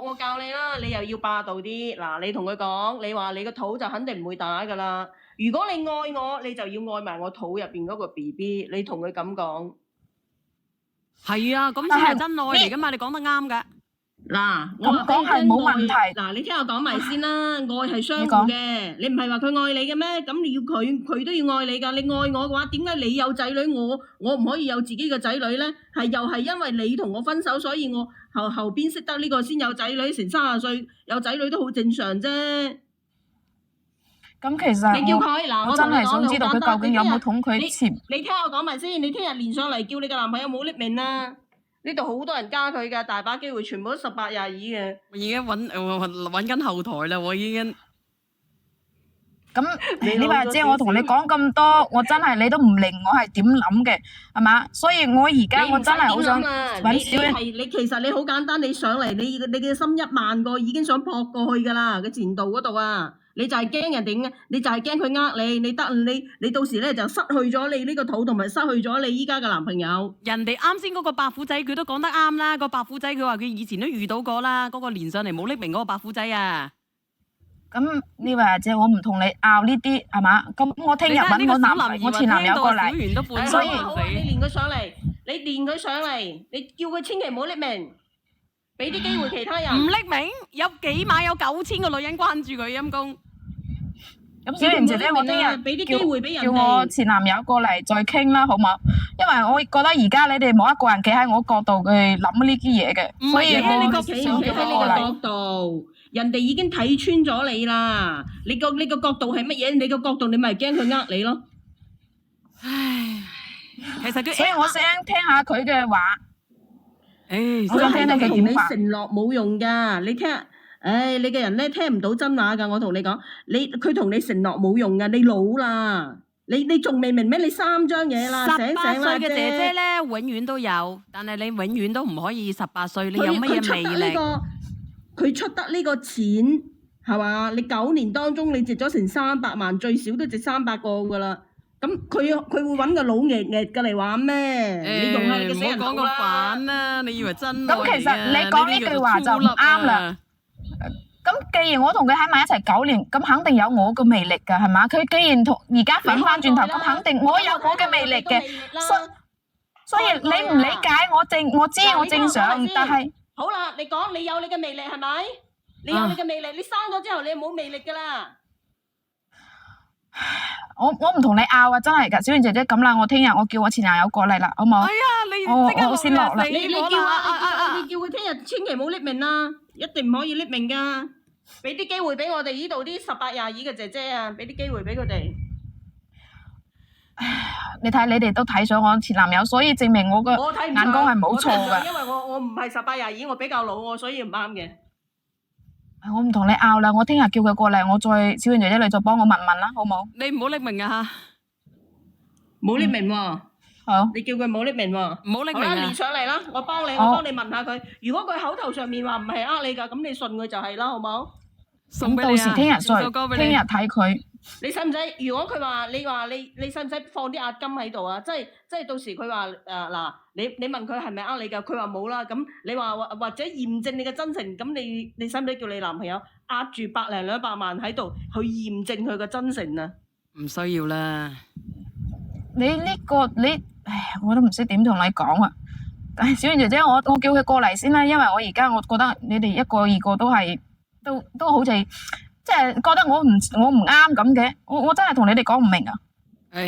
我教你啦，你又要霸道啲。嗱，你同佢講，你話你個肚就肯定唔會打噶啦。如果你愛我，你就要愛埋我肚入邊嗰個 BB。你同佢咁講。係啊，咁先係真愛嚟噶嘛？你講得啱㗎。嗱，我咁講係冇問題。嗱，你聽我講埋先啦，愛係相互嘅，你唔係話佢愛你嘅咩？咁你要佢都要愛你㗎。你愛我嘅話，點解你有仔女，我唔可以有自己嘅仔女咧？又係因為你同我分手，所以我後邊識得呢個先有仔女，成30歲有仔女都好正常啫。咁其實你叫佢嗱，我真係想知道佢究竟有冇同佢前。你聽我講埋先，你聽日連上嚟叫你嘅男朋友冇匿名啊！呢度好多人加佢㗎，大把機會，全部都18、22嘅。我已經揾緊後台啦，我已經。咁呢位阿姐，我同你講咁多，我真係你都唔明我係點諗嘅，係嘛？所以我而家我真係好想揾小人。你其實你好簡單，你上嚟你嘅心1萬個已經想撲過去㗎啦，個前度嗰度啊！你就係驚人哋，你就係驚佢呃你，你到時咧就失去咗你呢個肚，同埋失去咗你依家嘅男朋友。人哋啱先嗰個白虎仔佢都講得啱啦，個白虎仔佢話佢以前都遇到過啦，嗰個連上嚟冇匿名嗰個白虎仔啊。咁呢位阿姐，我唔同你拗呢啲係嘛？咁我聽日揾我前男友過嚟，所以好啊，你連佢上嚟，你叫佢千祈唔好匿名，俾啲機會其他人。唔匿名，有幾晚有9000個女人關注佢陰公。咁小妍姐姐，我聽日叫我前男友過嚟再傾啦，好冇？因為我覺得而家你哋冇一個人企喺我角度去諗呢啲嘢嘅，所以我企喺呢個角度，人哋已經睇穿咗你啦。你個角度係乜嘢？你個角度你咪驚佢呃你咯。唉，其實佢，所以我想聽下佢嘅話。我想聽你嘅點話。承諾冇用㗎，你聽。你嘅人咧聽唔到真話㗎，我同你講，佢同你承諾冇用㗎，你老啦，你仲未明咩？你3張嘢啦，醒18醒啦歲嘅姐姐咧，永遠都有，但係你永遠都唔可以18歲，你有乜嘢魅力？佢出得呢個錢係嘛？你9年當中你值咗成300萬，最少都值300個㗎啦。咁佢會揾個老嘅嚟玩咩？你用下你嘅死人頭啦！唔好講咁反啦，你以為真愛嚟嘅？咁其實你講呢句話就唔啱啦。咁既然我同佢喺埋一齊9年，咁肯定有我嘅魅力㗎，係嘛？佢既然而家反翻轉頭，咁肯定我有我嘅魅力嘅。所以你唔理解我知我正常，但係好啦，你講你有你嘅魅力係咪？你有你嘅魅力，你生咗之後你冇魅力㗎啦。我唔同你拗啊，真係㗎，小妍姐姐咁啦，我聽日我叫我前男友過嚟啦，好冇？哎呀，我先落啦。你叫佢聽日千祈唔好匿名啊，一定唔可以匿名㗎。俾啲機會俾我哋呢度啲18、22嘅姐姐啊，俾啲機會俾佢哋。你睇你哋都睇上我前男友，所以證明我嘅眼光係冇錯㗎。因為我唔係18、22，我比較老，我所以唔啱嘅。我唔同你拗啦，我聽日叫佢過嚟，我再小妍姐姐你再幫我問問啦，好冇？你唔好匿名啊嚇！冇匿名喎。好。你叫佢冇匿名喎。唔好匿名啊！好啦，連上嚟啦，我幫你問下佢。如果佢口頭上面話唔係你㗎，咁你信佢就係啦，好冇？送俾你啊！到時聽日睇佢。你使唔使？如果佢話你使唔使放啲押金喺度啊？即係到時佢話嗱，你問佢係咪你㗎？佢話冇啦。咁你話或者驗證你嘅真誠，咁你使唔使叫你男朋友押住100零200萬喺度去驗證佢嘅真誠啊？唔需要啦。我都唔識點同你講啊！小妍姐姐，我叫佢過嚟先啦，因為我而家我覺得你哋一個二個都係都好似即係覺得我唔啱咁嘅，我真係同你哋講唔明啊！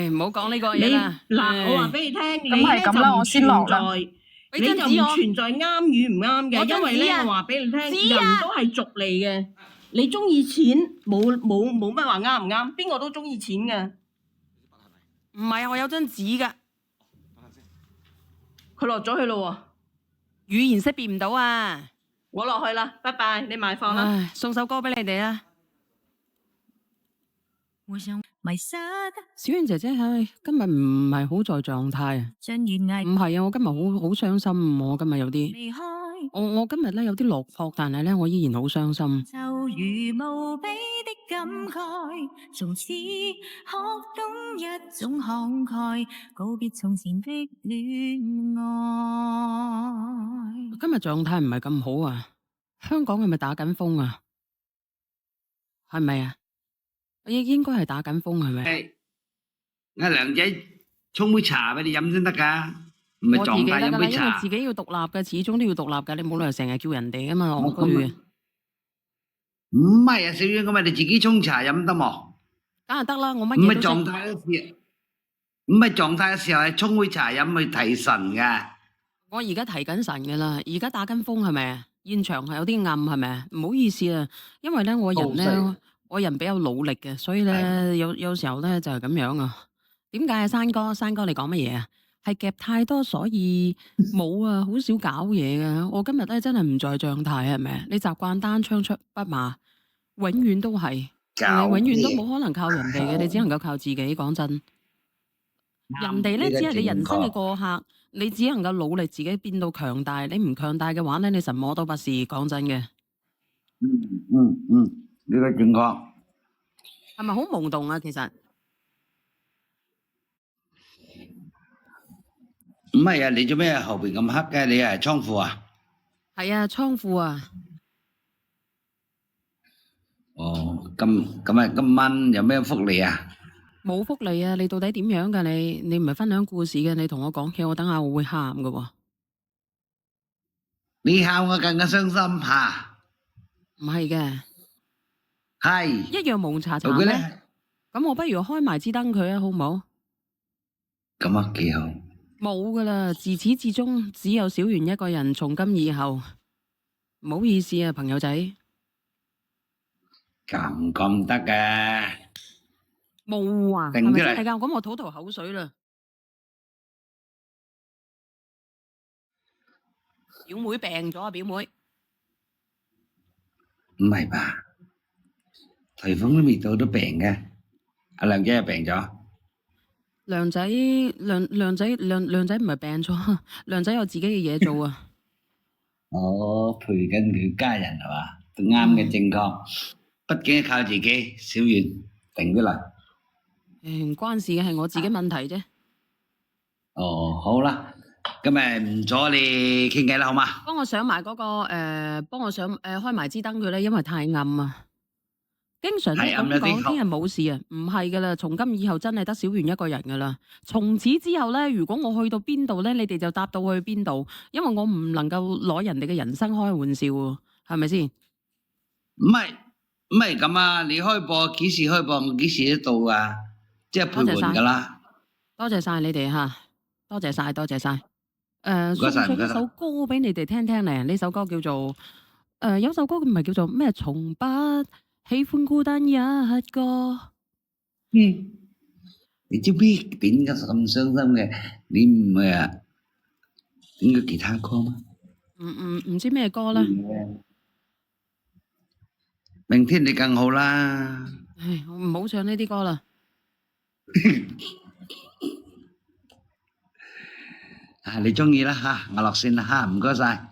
唔好講呢個嘢啦。嗱，我話俾你聽，咁係咁啦，我先落啦。你就唔存在啱與唔啱嘅，因為咧我話俾你聽，人都係俗嚟嘅。你中意錢，冇乜話啱唔啱，邊個都中意錢嘅。唔係，我有張紙㗎。佢落咗去咯喎。語言識別唔到啊！我落去啦，拜拜，你埋放啦。送首歌俾你哋啦。小妍姐姐，今日唔係好在狀態啊。唔係啊，我今日好傷心，我今日有啲。我今日咧有啲落魄，但係咧我依然好傷心。就如無比的感慨，從此學懂一種慷慨，告別從前的戀愛。今日狀態唔係咁好啊！香港係咪打緊風啊？係咪啊？應該係打緊風係咪？阿梁仔沖杯茶俾你飲先得㗎，唔係我自狀態己得㗎啦，因為飲杯茶。自己要獨立嘅，始終都要獨立㗎。你冇理由成日叫人哋㗎嘛，戇居嘅。唔係啊，小婉咁啊，你自己沖茶飲得冇？梗係得啦，我乜唔係嘢都識。狀態嘅時，唔係狀態嘅時候係沖杯茶飲去提神㗎。我而家提緊神㗎啦，而家打緊風係咪啊？現場係有啲暗係咪啊？唔好意思啊，因為咧我人比較努力嘅，所以咧有時候咧就係咁樣啊。點解啊，山哥你講乜嘢啊？係夾太多，所以冇啊，好少搞嘢㗎。我今日咧真係唔在狀態係咪啊？你習慣單槍出筆嘛，永遠都係，你永遠都冇可能靠人哋嘅，你只能夠靠自己。講真，人哋咧只係你人生嘅過客，你只能夠努力自己變到強大。你唔強大嘅話咧，你什麼都不是。講真嘅，呢個正確。係咪好懵懂啊？其實唔係啊，你做咩後邊咁黑嘅？你係倉庫啊？係啊，倉庫啊。哦，今晚有咩福利啊？冇福利啊！你到底點樣㗎？你唔係分享故事嘅，你同我講嘢，我等下我會喊㗎喎。你喊我更加傷心嚇。唔係嘅，係一樣蒙查查咩？做佢咧，咁我不如開埋支燈佢啊，好唔好？咁啊幾好。冇噶啦，自始至終只有小圓一個人。從今以後，唔好意思啊，朋友仔。咁得嘅。冇啊，係定啲嚟咪真係㗎？咁我吐口水啦。表妹病咗啊！表妹，唔係吧？颱風都未到都病嘅。阿梁姐又病咗。梁仔唔係病咗，梁仔有自己嘅嘢做啊。哦，陪緊佢家人係嘛？都啱嘅，正確。畢竟係靠自己，小圓定啲啦。唔關事嘅，係我自己問題啫。哦，好啦，今日唔阻你傾偈啦，好嘛？幫我上埋嗰個幫我上開埋支燈佢咧，因為太暗啊。經常都咁講，聽日冇事啊，唔係噶啦，從今以後真係得小圓一個人噶啦。從此之後咧，如果我去到邊度咧，你哋就搭到去邊度，因為我唔能夠攞人哋嘅人生開玩笑喎，係咪先？唔係咁啊！你開播幾時開播，我幾時都到啊，即係陪伴噶啦。多謝晒你哋嚇，多謝晒。送上一首歌俾你哋聽聽咧，呢首歌叫做有首歌唔係叫做咩？從不喜歡孤單一個。你知唔知點解咁傷心嘅？你唔係啊？點解其他歌嗎？唔知咩歌咧？明天你更好啦。唉，我唔好唱呢啲歌啦。啊，你中意啦嚇，我落線啦嚇，唔該晒。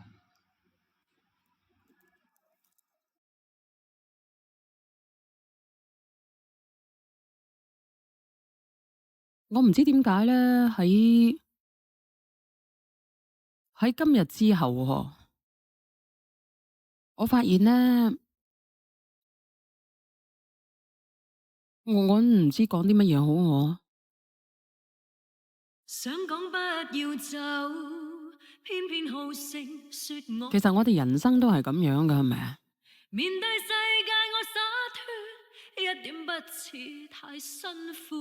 我唔知點解咧，喺今日之後喎，我發現咧，我唔知講啲乜嘢好我。想講不要走，偏偏好聲説我。其實我哋人生都係咁樣㗎，係咪啊？面對世界我灑脫，一點不似太辛苦。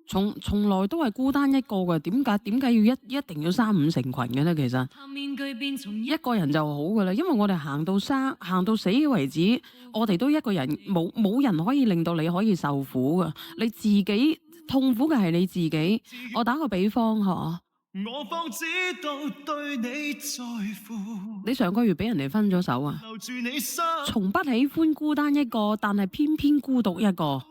從來都係孤單一個嘅，點解要一定要三五成群嘅咧？其實一個人就好噶啦，因為我哋行到死為止，我哋都一個人，冇人可以令到你可以受苦噶，你自己痛苦嘅係你自己。我打個比方嗬，我方知道對你在乎，你上個月俾人哋分咗手啊，留住你心，從不喜歡孤單一個，但係偏偏孤獨一個。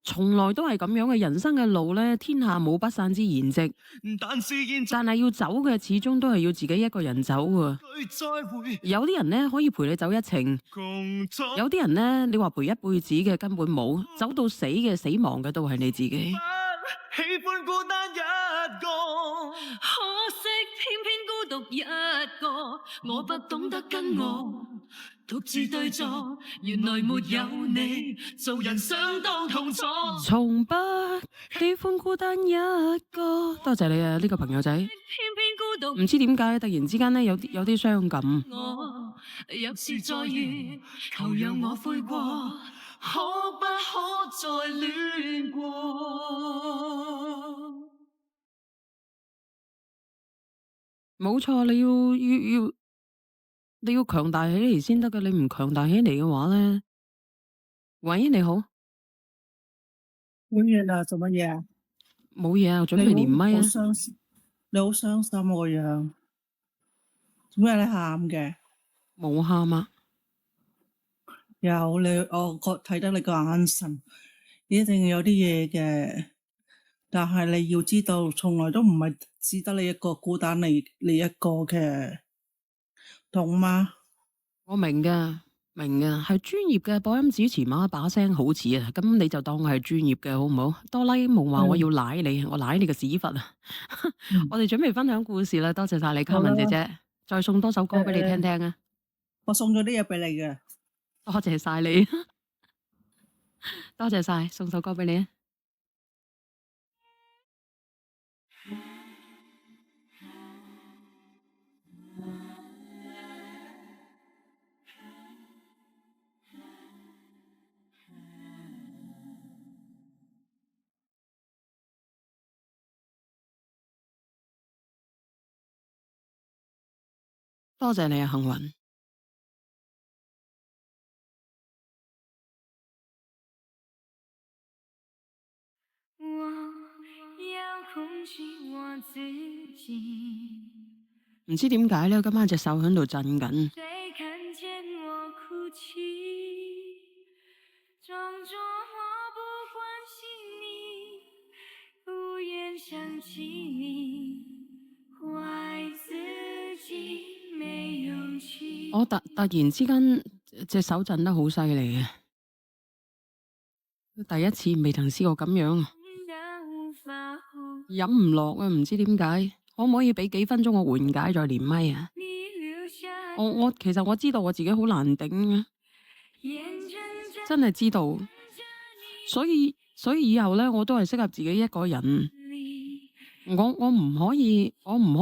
從來都係咁樣嘅，人生嘅路咧，天下冇不散之筵席。但係要走嘅，始終都係要自己一個人走喎。有啲人咧可以陪你走一程，有啲人咧你話陪一輩子嘅根本冇，走到死嘅死亡嘅都係你自己。喜歡孤單一個，可惜偏偏孤獨一個。我不懂得跟我獨自對坐，原來沒有你，做人相當痛楚。從不喜歡孤單一個。多謝你啊，呢個朋友仔。偏偏孤獨，唔知點解突然之間咧有啲傷感。我若是再遇，求讓我悔過，可不可再戀過？冇錯，你要強大起嚟先得㗎，你唔強大起嚟嘅話咧，喂，你好，演員啊，做乜嘢啊？冇嘢啊，我準備連麥啊。你好傷心個樣，做咩你喊嘅？冇喊啊。有你，我睇得你個眼神，一定有啲嘢嘅。但係你要知道，從來都唔係只得你一個孤單你一個嘅，懂嗎？我明㗎，係專業嘅播音主持嘛，把聲好似啊，咁你就當我係專業嘅好唔好？哆啦 A 夢話我要舐你，我舐你個屎忽啊！我哋準備分享故事啦，多謝晒你，卡文姐姐，再送多首歌俾你聽聽啊！我送咗啲嘢俾你嘅，多謝晒你，多謝晒，送首歌俾你啊！多謝你啊，幸運。唔知點解咧，今晚隻手喺度震緊。我突然之間隻手震得好犀利嘅，第一次未曾試過咁樣，飲唔落啊！唔知點解，可唔可以俾幾分鐘我緩解再連麥啊？其實我知道我自己好難頂啊，真係知道，所以以後咧我都係適合自己一個人，我唔可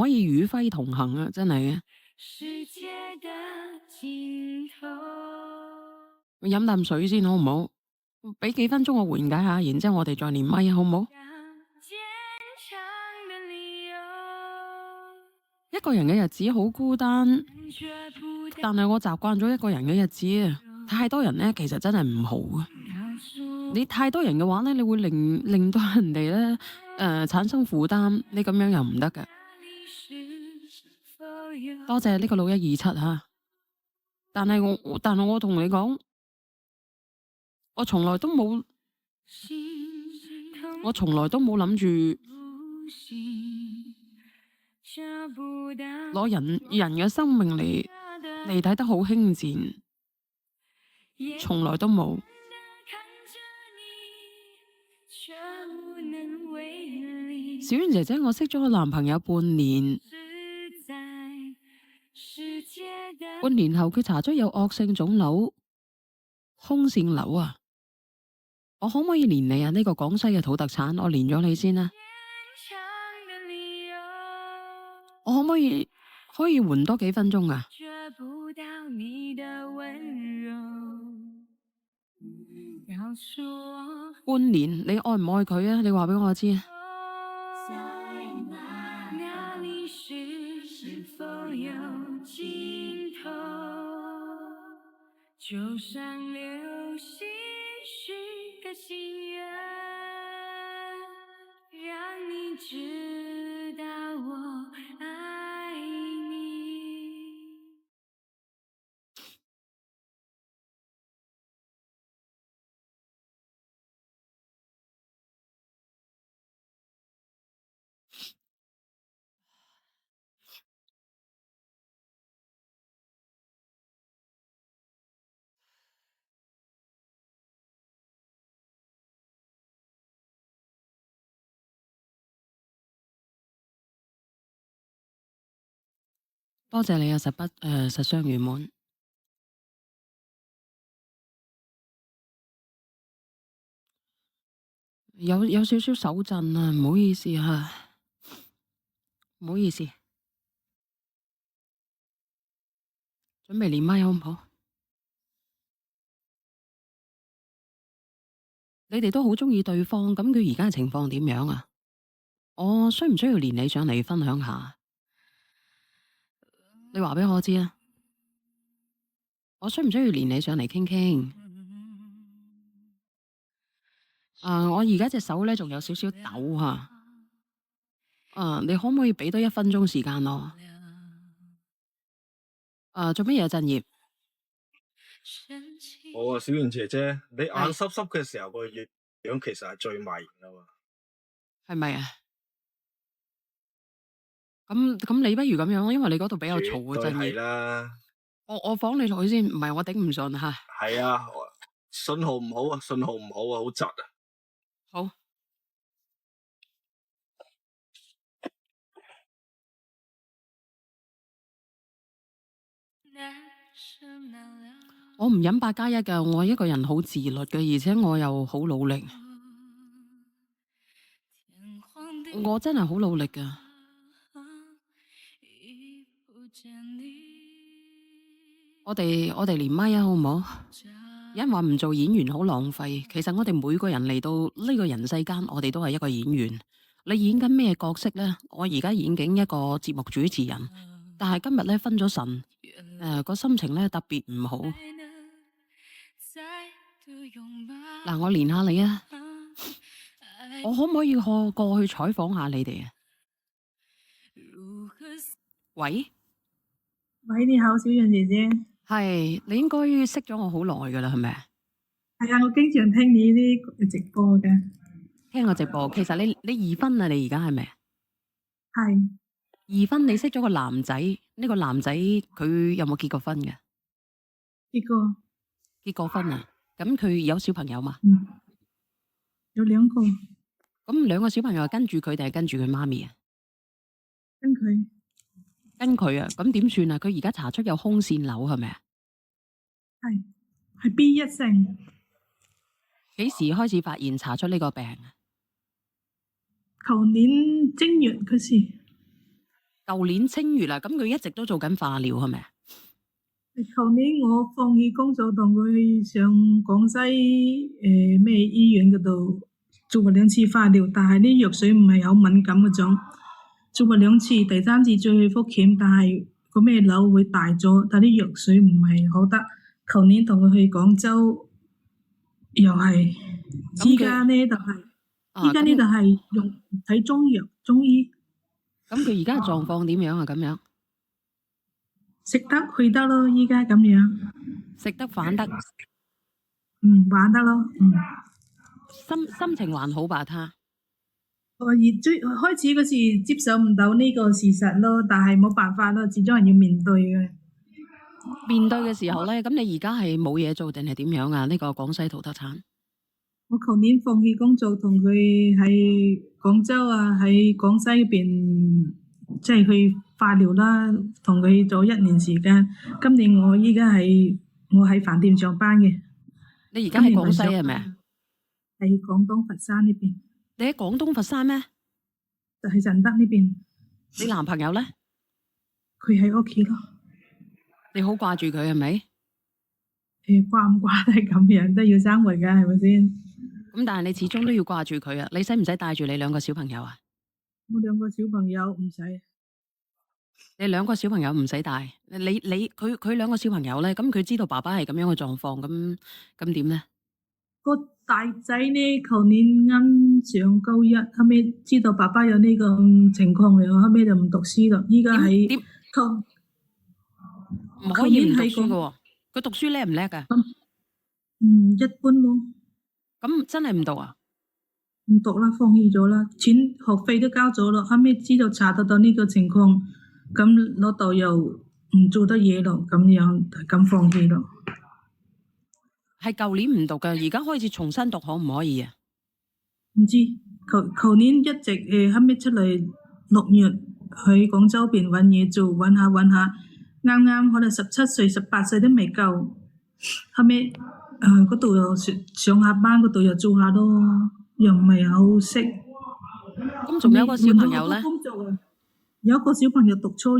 以與輝同行啊！真係嘅。我飲啖水先好唔好？俾幾分鐘我緩解下，然之後我哋再連麥好唔好？一個人嘅日子好孤單，但係我習慣咗一個人嘅日子啊！太多人咧，其實真係唔好啊！你太多人嘅話咧，你會令到人哋咧產生負擔，你咁樣又唔得㗎。多謝呢個6127吓，但係我同你講，我從來都冇諗住攞人嘅生命嚟睇得好輕賤，從來都冇。小圓姐姐，我識咗個男朋友半年。半年後佢查出有惡性腫瘤，胸腺瘤啊！我可唔可以連你啊？呢個廣西嘅土特產，我連咗你先啦。我可唔可以緩多幾分鐘啊？半年，你愛唔愛佢啊？你話俾我知啊！就算流星许个心愿，让你知道我爱你。多謝你啊，實相圓滿。有少少手震啊，唔好意思嚇，唔好意思。準備連麥好唔好？你哋都好中意對方，咁佢而家嘅情況點樣啊？我需唔需要連你上嚟分享下？你話俾我知啊！我需唔需要連你上嚟傾傾？我而家隻手咧仲有少少抖嚇。你可唔可以俾多1分鐘時間我？做乜嘢？振業？我啊，小圓姐姐，你眼濕濕嘅時候個樣其實係最迷噶嘛？係咪啊？咁你不如咁樣，因為你嗰度比較嘈啊，振業。係啦。我放你落去先，唔係我頂唔順嚇。係啊，信號唔好啊，好窒啊。好。我唔飲8+1㗎，我一個人好自律嘅，而且我又好努力。我真係好努力㗎。我哋連麥啊，好唔好？有人話唔做演員好浪費，其實我哋每個人嚟到呢個人世間，我哋都係一個演員。你演緊咩角色呢？我而家演緊一個節目主持人，但係今日咧分咗神，個心情咧特別唔好。嗱，我連下你啊，我可唔可以過去採訪下你哋啊？喂，你好，小楊姐姐。係，你應該識咗我好耐噶啦，係咪？係啊，我經常聽你啲直播嘅。聽我直播，其實你二婚啊？你而家係咪？係。二婚，你識咗個男仔，呢個男仔佢有冇結過婚嘅？結過。結過婚啊？咁佢有小朋友嘛？有2個。咁2個小朋友係跟住佢定係跟住佢媽咪啊？跟佢。跟佢啊？咁點算啊？佢而家查出有胸腺瘤係咪啊？係 B1 型。幾時開始發現查出呢個病啊？舊年正月嗰時。舊年正月啦，咁佢一直都做緊化療係咪啊？舊年我放棄工作，同佢上廣西咩醫院嗰度做過2次化療，但係啲藥水唔係好敏感嗰種，做過2次，第3次再去復檢，但係個咩瘤會大咗，但係啲藥水唔係好得。舊年同佢去廣州，又係，依家呢就係用睇中醫。咁佢而家嘅狀況點樣啊？咁樣食得去得咯，依家咁樣。食得反得。玩得咯。心情還好吧？他。最開始嗰時接受唔到呢個事實咯，但係冇辦法咯，始終係要面對嘅。面對嘅時候咧，咁你而家係冇嘢做定係點樣啊？呢個廣西土特產。我舊年放棄工作，同佢喺廣州啊，喺廣西邊即係去化療啦，同佢做1年時間。今年我喺飯店上班嘅。你而家喺廣西係咪啊？喺廣東佛山呢邊。你喺廣東佛山咩？就喺順德呢邊。你男朋友咧？佢喺屋企咯。你好掛住佢係咪？掛唔掛都係咁樣，都要生活㗎，係咪先？咁但係你始終都要掛住佢啊！你使唔使帶住你2個小朋友啊？我2個小朋友唔使。你2個小朋友唔使帶，佢2個小朋友咧，咁佢知道爸爸係咁樣嘅狀況，咁點咧？個大仔呢，舊年啱上高1，後尾知道爸爸有呢個情況，然後後尾就唔讀書啦。依家喺唔可以唔讀書㗎喎，佢讀書叻唔叻㗎？一般咯。咁真係唔讀啊？唔讀啦，放棄咗啦，學費都交咗咯。後尾知道查得到呢個情況，咁老豆又唔做得嘢咯，咁樣咁放棄咯。係舊年唔讀㗎，而家開始重新讀可唔可以啊？唔知，舊年一直後尾出嚟6月喺廣州邊揾嘢做，揾下揾下，啱啱可能17歲、18歲都未夠，後尾嗰度又上下班嗰度又做下咯，又唔係好識。咁仲有一個小朋友咧，有一個小朋友讀初二，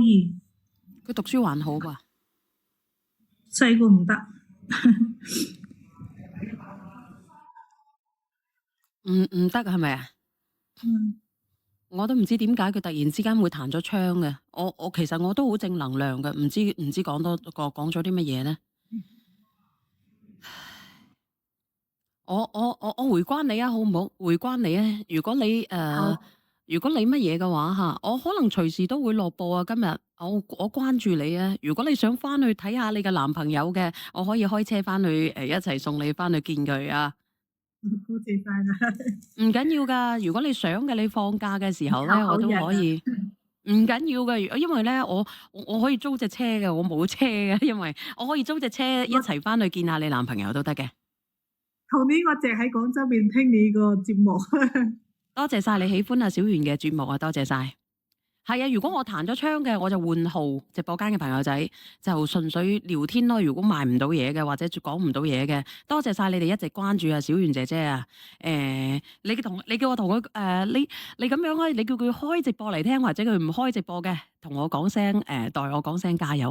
佢讀書還好吧？細個唔得。唔得係咪啊？我都唔知點解佢突然之間會彈咗槍嘅。我其實我都好正能量嘅，唔知講咗啲乜嘢咧。我回關你啊，好唔好？回關你啊！如果你乜嘢嘅話嚇，我可能隨時都會落播啊。今日我關注你啊！如果你想翻去睇下你嘅男朋友嘅，我可以開車翻去一齊送你翻去見佢啊！多謝晒啦。唔緊要噶，如果你想嘅，你放假嘅時候咧，我都可以。唔緊要嘅，因為咧我可以租隻車嘅，我冇車嘅，因為我可以租隻車一齊翻去見下你男朋友都得嘅。後年我淨喺廣州邊聽你個節目。多謝晒你喜歡阿小圓嘅節目啊！多謝晒。係啊，如果我彈咗槍嘅，我就換號直播間嘅朋友仔，就純粹聊天咯。如果賣唔到嘢嘅，或者講唔到嘢嘅，多謝晒你哋一直關注啊，小圓姐姐啊。你叫我同佢你咁樣啊，你叫佢開直播嚟聽，或者佢唔開直播嘅，同我講聲代我講聲加油。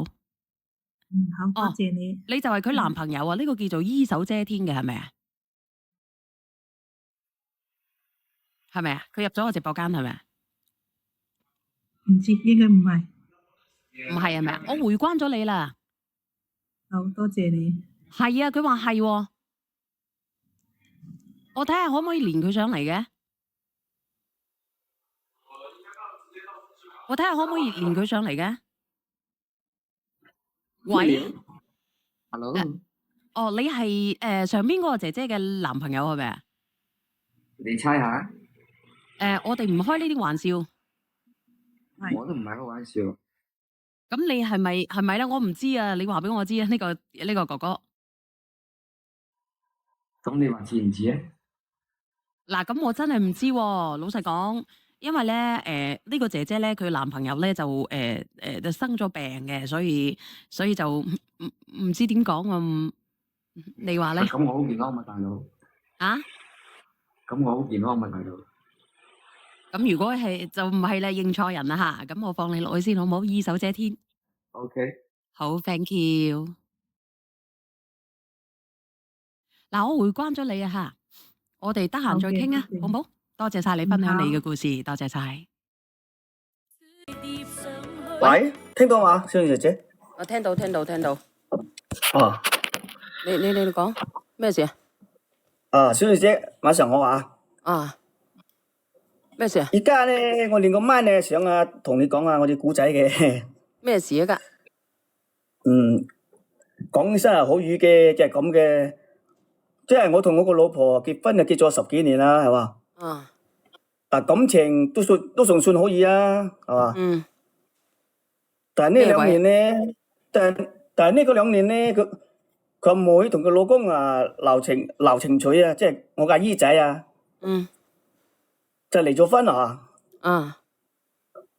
好，多謝你。你就係佢男朋友啊？呢個叫做依手遮天嘅係咪啊？係咪啊？佢入咗我直播間係咪啊？唔知，應該唔係。唔係咪啊？我回關咗你啦。好，多謝你。係啊，佢話係喎。我睇下可唔可以連佢上嚟嘅。我睇下可唔可以連佢上嚟嘅。喂 ，Hello。哦，你係上邊嗰個姐姐嘅男朋友係咪啊？你猜下。我哋唔開呢啲玩笑。我都唔係開玩笑。咁你係咪咧？我唔知啊，你話俾我知啊。呢個哥哥。咁你話似唔似啊？嗱，咁我真係唔知喎。老實講，因為咧呢個姐姐咧，佢男朋友咧就生咗病嘅，所以就唔知點講啊。你話咧？咁我好健康嘛，大佬。啊？咁我好健康嘛，大佬。咁如果係就唔係啦，認錯人啦吓，咁我放你落去先好唔好？依手遮天。OK。好 ，thank you。嗱，我回關咗你啊吓，我哋得閒再傾啊，好唔好？多謝晒你分享你嘅故事，多謝晒。喂，聽到嘛，小圓姐姐？我聽到。哦。你講咩事啊？小圓姐，晚上好啊。啊。咩事啊？而家咧，我連個麥咧想同你講下我啲古仔嘅。咩事啊？家？講起身係好語嘅，即係咁嘅。即係我同我個老婆結婚就結咗10幾年啦，係嘛？但感情都仲算可以啊，係嘛？但係呢2年咧，但係呢個2年咧，佢阿妹同佢老公鬧情緒啊，即係我個阿姨仔啊。就離咗婚啊！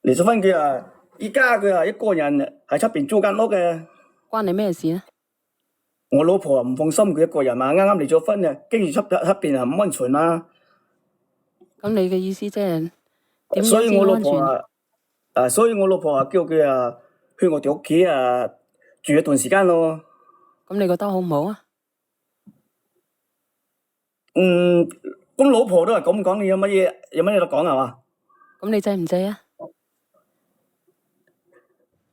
離咗婚佢依家佢一個人喺出邊租間屋嘅。關你咩事啊？我老婆唔放心佢一個人嘛，啱啱離咗婚啊，跟住出邊唔安全啦。咁你嘅意思即係點樣先安全？所以我老婆叫佢去我哋屋企住一段時間咯。咁你覺得好唔好啊？咁老婆都係咁講，你有乜嘢得講係嘛？咁你制唔制啊？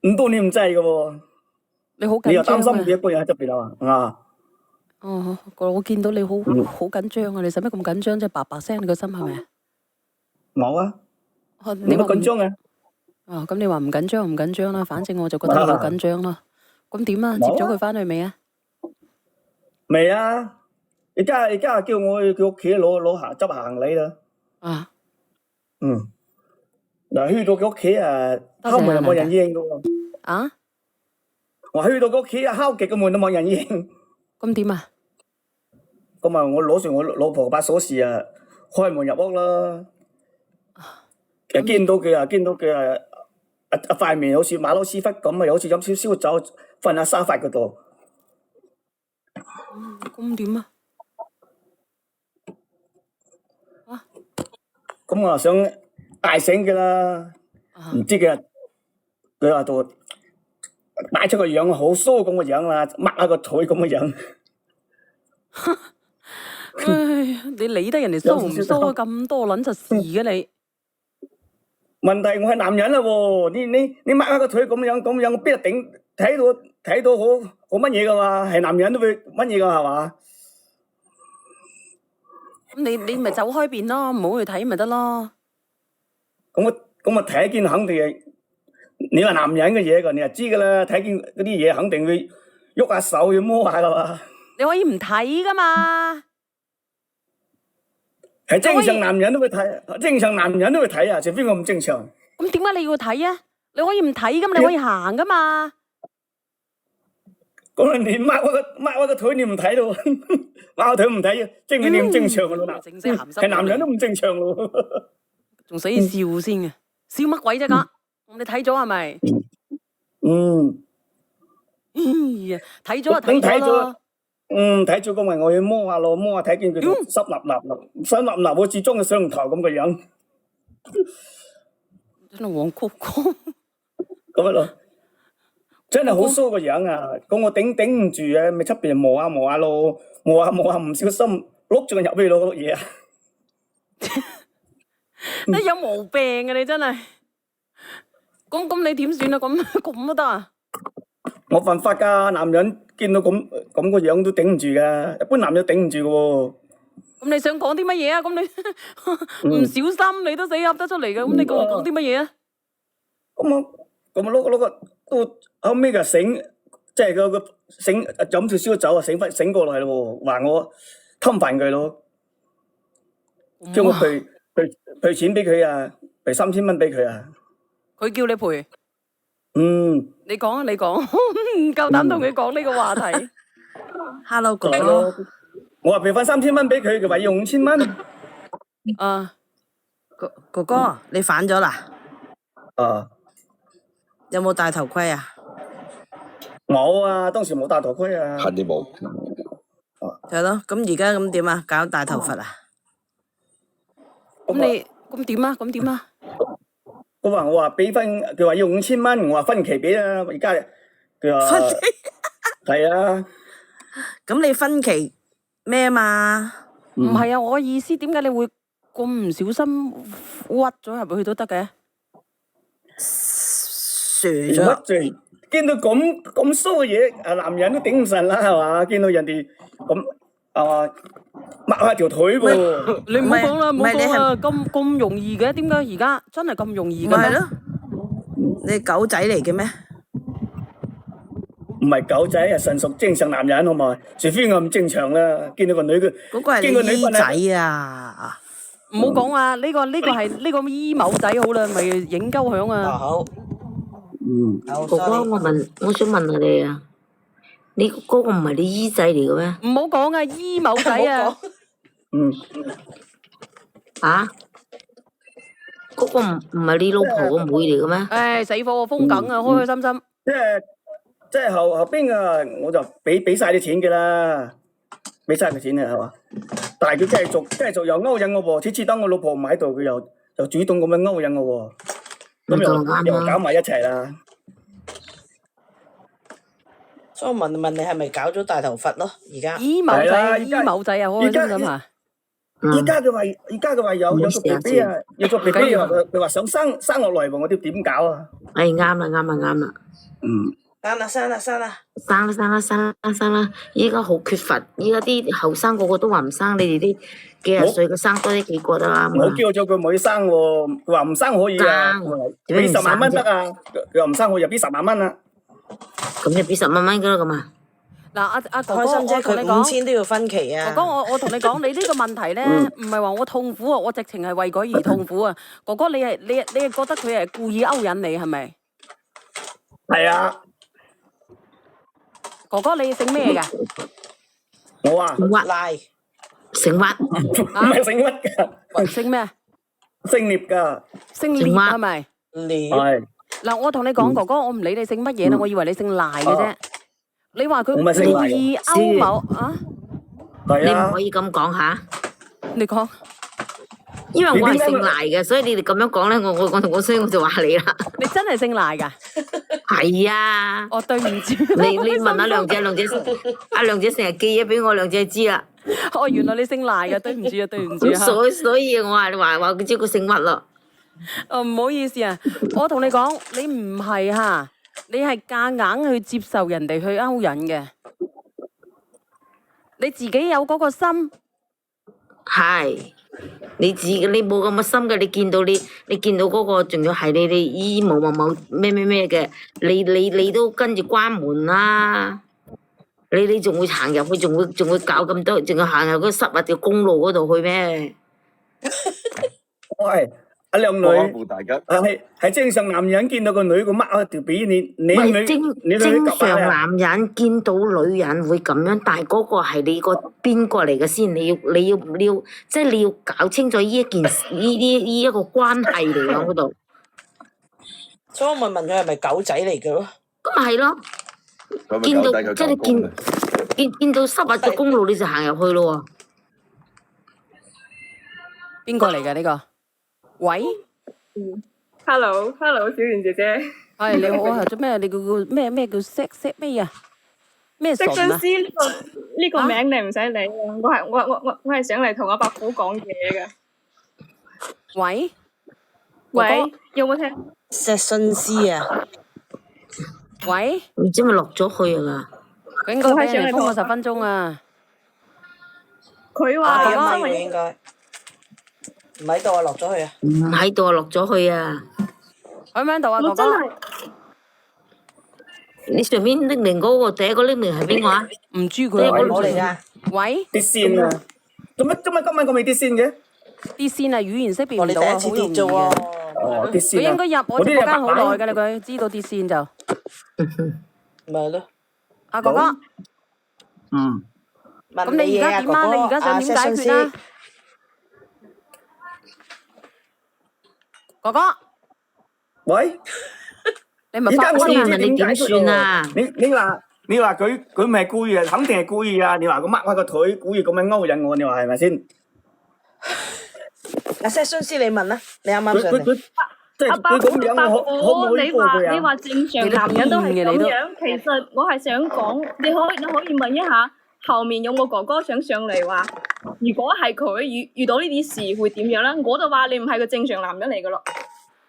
唔到你唔制嘅喎。你好緊張啊！你又擔心佢一個人喺側邊啊嘛？哦，我見到你好緊張啊！你使乜咁緊張啫？白聲你個心係咪啊？冇啊。你乜緊張啊？咁你話唔緊張啦，反正我就覺得你好緊張啦。咁點啊？接咗佢翻去未啊？未啊！而家叫我去佢屋企攞執行李啦。嗱，去到佢屋企敲門又冇人應噶喎。我去到佢屋企敲極個門都冇人應。咁點啊？咁我攞住我老婆把鎖匙開門入屋啦。見到佢塊面好似馬騮屎忽咁啊，又好似飲少少酒，瞓喺沙發嗰度。咁點啊？咁我想嗌醒佢啦，唔知佢話到擺出個樣好騷咁嘅樣啦，擘下個腿咁嘅樣。唉，你理得人哋騷唔騷啊？咁多撚實事嘅你。問題我係男人啦喎，你擘下個腿咁樣，我邊度頂睇到好乜嘢噶嘛？係男人都會乜嘢噶係嘛？咁你咪走開邊咯，唔好去睇咪得咯。咁我睇見肯定係你話男人嘅嘢噶，你就知噶啦。睇見嗰啲嘢肯定會喐下手，要摸下噶嘛。你可以唔睇噶嘛。係正常男人都會睇，正常男人都會睇啊，除非我唔正常。咁點解你要睇啊？你可以唔睇噶嘛，你可以行噶嘛。咁你抹我個腿，你唔睇咯？抹我腿唔睇，證明你唔正常噶咯。係男人都唔正常咯。仲使笑先嘅，笑乜鬼啫？咁你睇咗係咪？睇咗就睇咗咯。睇咗咁咪我要摸下咯，摸下睇見佢濕立立，好似裝個水龍頭咁嘅樣。真係黃曲光。咁咯，真係好騷個樣啊！咁我頂唔住啊，咪出邊磨下咯，磨下唔小心碌咗入去攞嗰嘢啊！你有毛病啊！你真係。咁你點算啊？咁都得啊？我犯法噶，男人見到咁個樣都頂唔住噶，一般男人頂唔住噶喎。咁你想講啲乜嘢啊？咁你唔小心你都死噏得出嚟嘅，咁你講啲乜嘢啊？咁我攞個都後尾就醒，即係個醒飲少少酒啊，醒過來咯，話我侵犯佢咯，叫我賠錢俾佢啊，賠3000蚊俾佢啊。佢叫你賠？你講啊，你講，唔夠膽同佢講呢個話題。Hello 哥哥，我話賠翻3000蚊俾佢，佢話要5000蚊。哥哥，你反咗啦？有冇戴頭盔啊？冇啊，當時冇戴頭盔啊。肯定冇。係咯，咁而家咁點啊？搞大頭髮啊？咁點啊？我話俾翻，佢話要5000蚊，我話分期俾啦。而家佢話分期係啊。咁你分期咩嘛？唔係啊，我意思點解你會咁唔小心屈咗入去都得嘅？傻咗。見到咁騷嘅嘢，男人都頂唔順啦，係嘛？見到人哋咁抹下條腿喎。你唔好講啦，唔好講啦，咁容易嘅？點解而家真係咁容易嘅咩？咪係咯，你狗仔嚟嘅咩？唔係狗仔，係純屬正常男人，好嘛？除非我唔正常啦，見到個女嘅，嗰個係你姨仔啊！唔好講啊！呢個係呢個姨某仔好啦，咪影鳩響啊！好。哥哥，我想問下你啊，你嗰個唔係你姨仔嚟嘅咩？唔好講啊，姨某仔啊！啊？嗰個唔係你老婆個妹嚟嘅咩？唉，死火我風梗啊，開開心心。即係後邊啊，我就俾晒啲錢嘅啦，俾晒佢錢嘅係嘛？但係佢繼續又勾引我喎，次次當我老婆唔喺度，佢又主動咁樣勾引我喎。咁又搞埋一齊啦。所以我問你係咪搞咗大頭髮咯？而家姨某仔啊，開心心啊！而家佢話有個 BB 啊，有個 BB 佢話想生落嚟喎，我哋點搞啊？哎，啱啦。生啦！生啦！依家好缺乏，依家啲後生個個都話唔生，你哋啲幾廿歲嘅生多啲幾個得啦。我叫咗佢妹生喎，佢話唔生可以啊，俾10萬蚊得啊，佢話唔生可以就俾10萬蚊啦。咁就俾10萬蚊噶啦，咁啊。嗱，阿哥哥，開心姐佢我同你講5000都要分期啊。哥哥，我同你講，你呢個問題咧，唔係話我痛苦啊，我直情係為佢而痛苦啊。哥哥，你係覺得佢係故意勾引你係咪？係啊。哥哥，你姓咩㗎？我啊，賴姓屈，唔係姓屈㗎。姓咩？姓聶㗎。姓聶係咪？係。嗱，我同你講，哥哥，我唔理你姓乜嘢啦，我以為你姓賴嘅啫。你話佢故意勾某啊？你唔可以咁講吓。你講。因為我係姓賴嘅，所以你哋咁樣講咧，所以我就話你啦。你真係姓賴㗎？係啊。我對唔住。你問阿亮姐，阿亮姐成日寄嘢俾我，亮姐知啦。哦，原來你姓賴㗎，對唔住啊，對唔住啊。所以我話佢知佢姓乜咯。哦，唔好意思啊，我同你講，你唔係嚇，你係夾硬去接受人哋去勾引嘅，你自己有嗰個心。係。你冇咁嘅心嘅，你見到嗰個，仲要係你某咩嘅，你都跟住關門啦，你仲會行入去，仲會搞咁多，仲要行入嗰濕滑條公路嗰度去咩？喂，阿靚女，係正常男人見到個女個擘條髀，你正常男人見到女人會咁樣，但係嗰個係你個邊個嚟嘅先？你要即係你要搞清楚呢一件事，呢一個關係嚟嘅嗰度。所以我咪問佢係咪狗仔嚟嘅咯？咁咪係咯，見到即係你見到濕滑嘅公路你就行入去咯喎。邊個嚟㗎呢個？喂 ，hello，小圓姐姐。係你好啊，做咩？你叫咩叫 sex 咩啊？咩純啊？色相思呢個名你唔使理啊！我係上嚟同阿伯虎講嘢嘅。喂，有冇聽？石信思啊！喂，唔知咪落咗去啊？佢應該俾人封咗10分鐘啊！佢話有咪應該。唔喺度啊，落咗去啊！唔喺度啊，落咗去啊！喺唔喺度啊，哥哥？你上面匿名嗰個第一個匿名係邊個啊？唔知佢係我嚟㗎。喂？跌線啊！做乜今日我未跌線嘅？跌線啊，語言識別唔到啊，好容易嘅。哦，跌線啊！佢應該入我直播間好耐㗎啦，佢知道跌線就。咪係咯。阿哥哥。嗯。咁你而家點啊？你而家想點解決啊？哥哥，喂，你咪發我問你點算啊？你話佢唔係故意啊，肯定係故意啊！你話佢擘開個腿，故意咁樣勾引我，你話係咪先？阿石相思，你問啦，你啱啱上嚟。阿伯虎，你話正常男人都係咁樣，其實我係想講，你可以問一下後面有冇哥哥想上嚟話，如果係佢遇到呢啲事會點樣咧？我就話你唔係個正常男人嚟噶咯。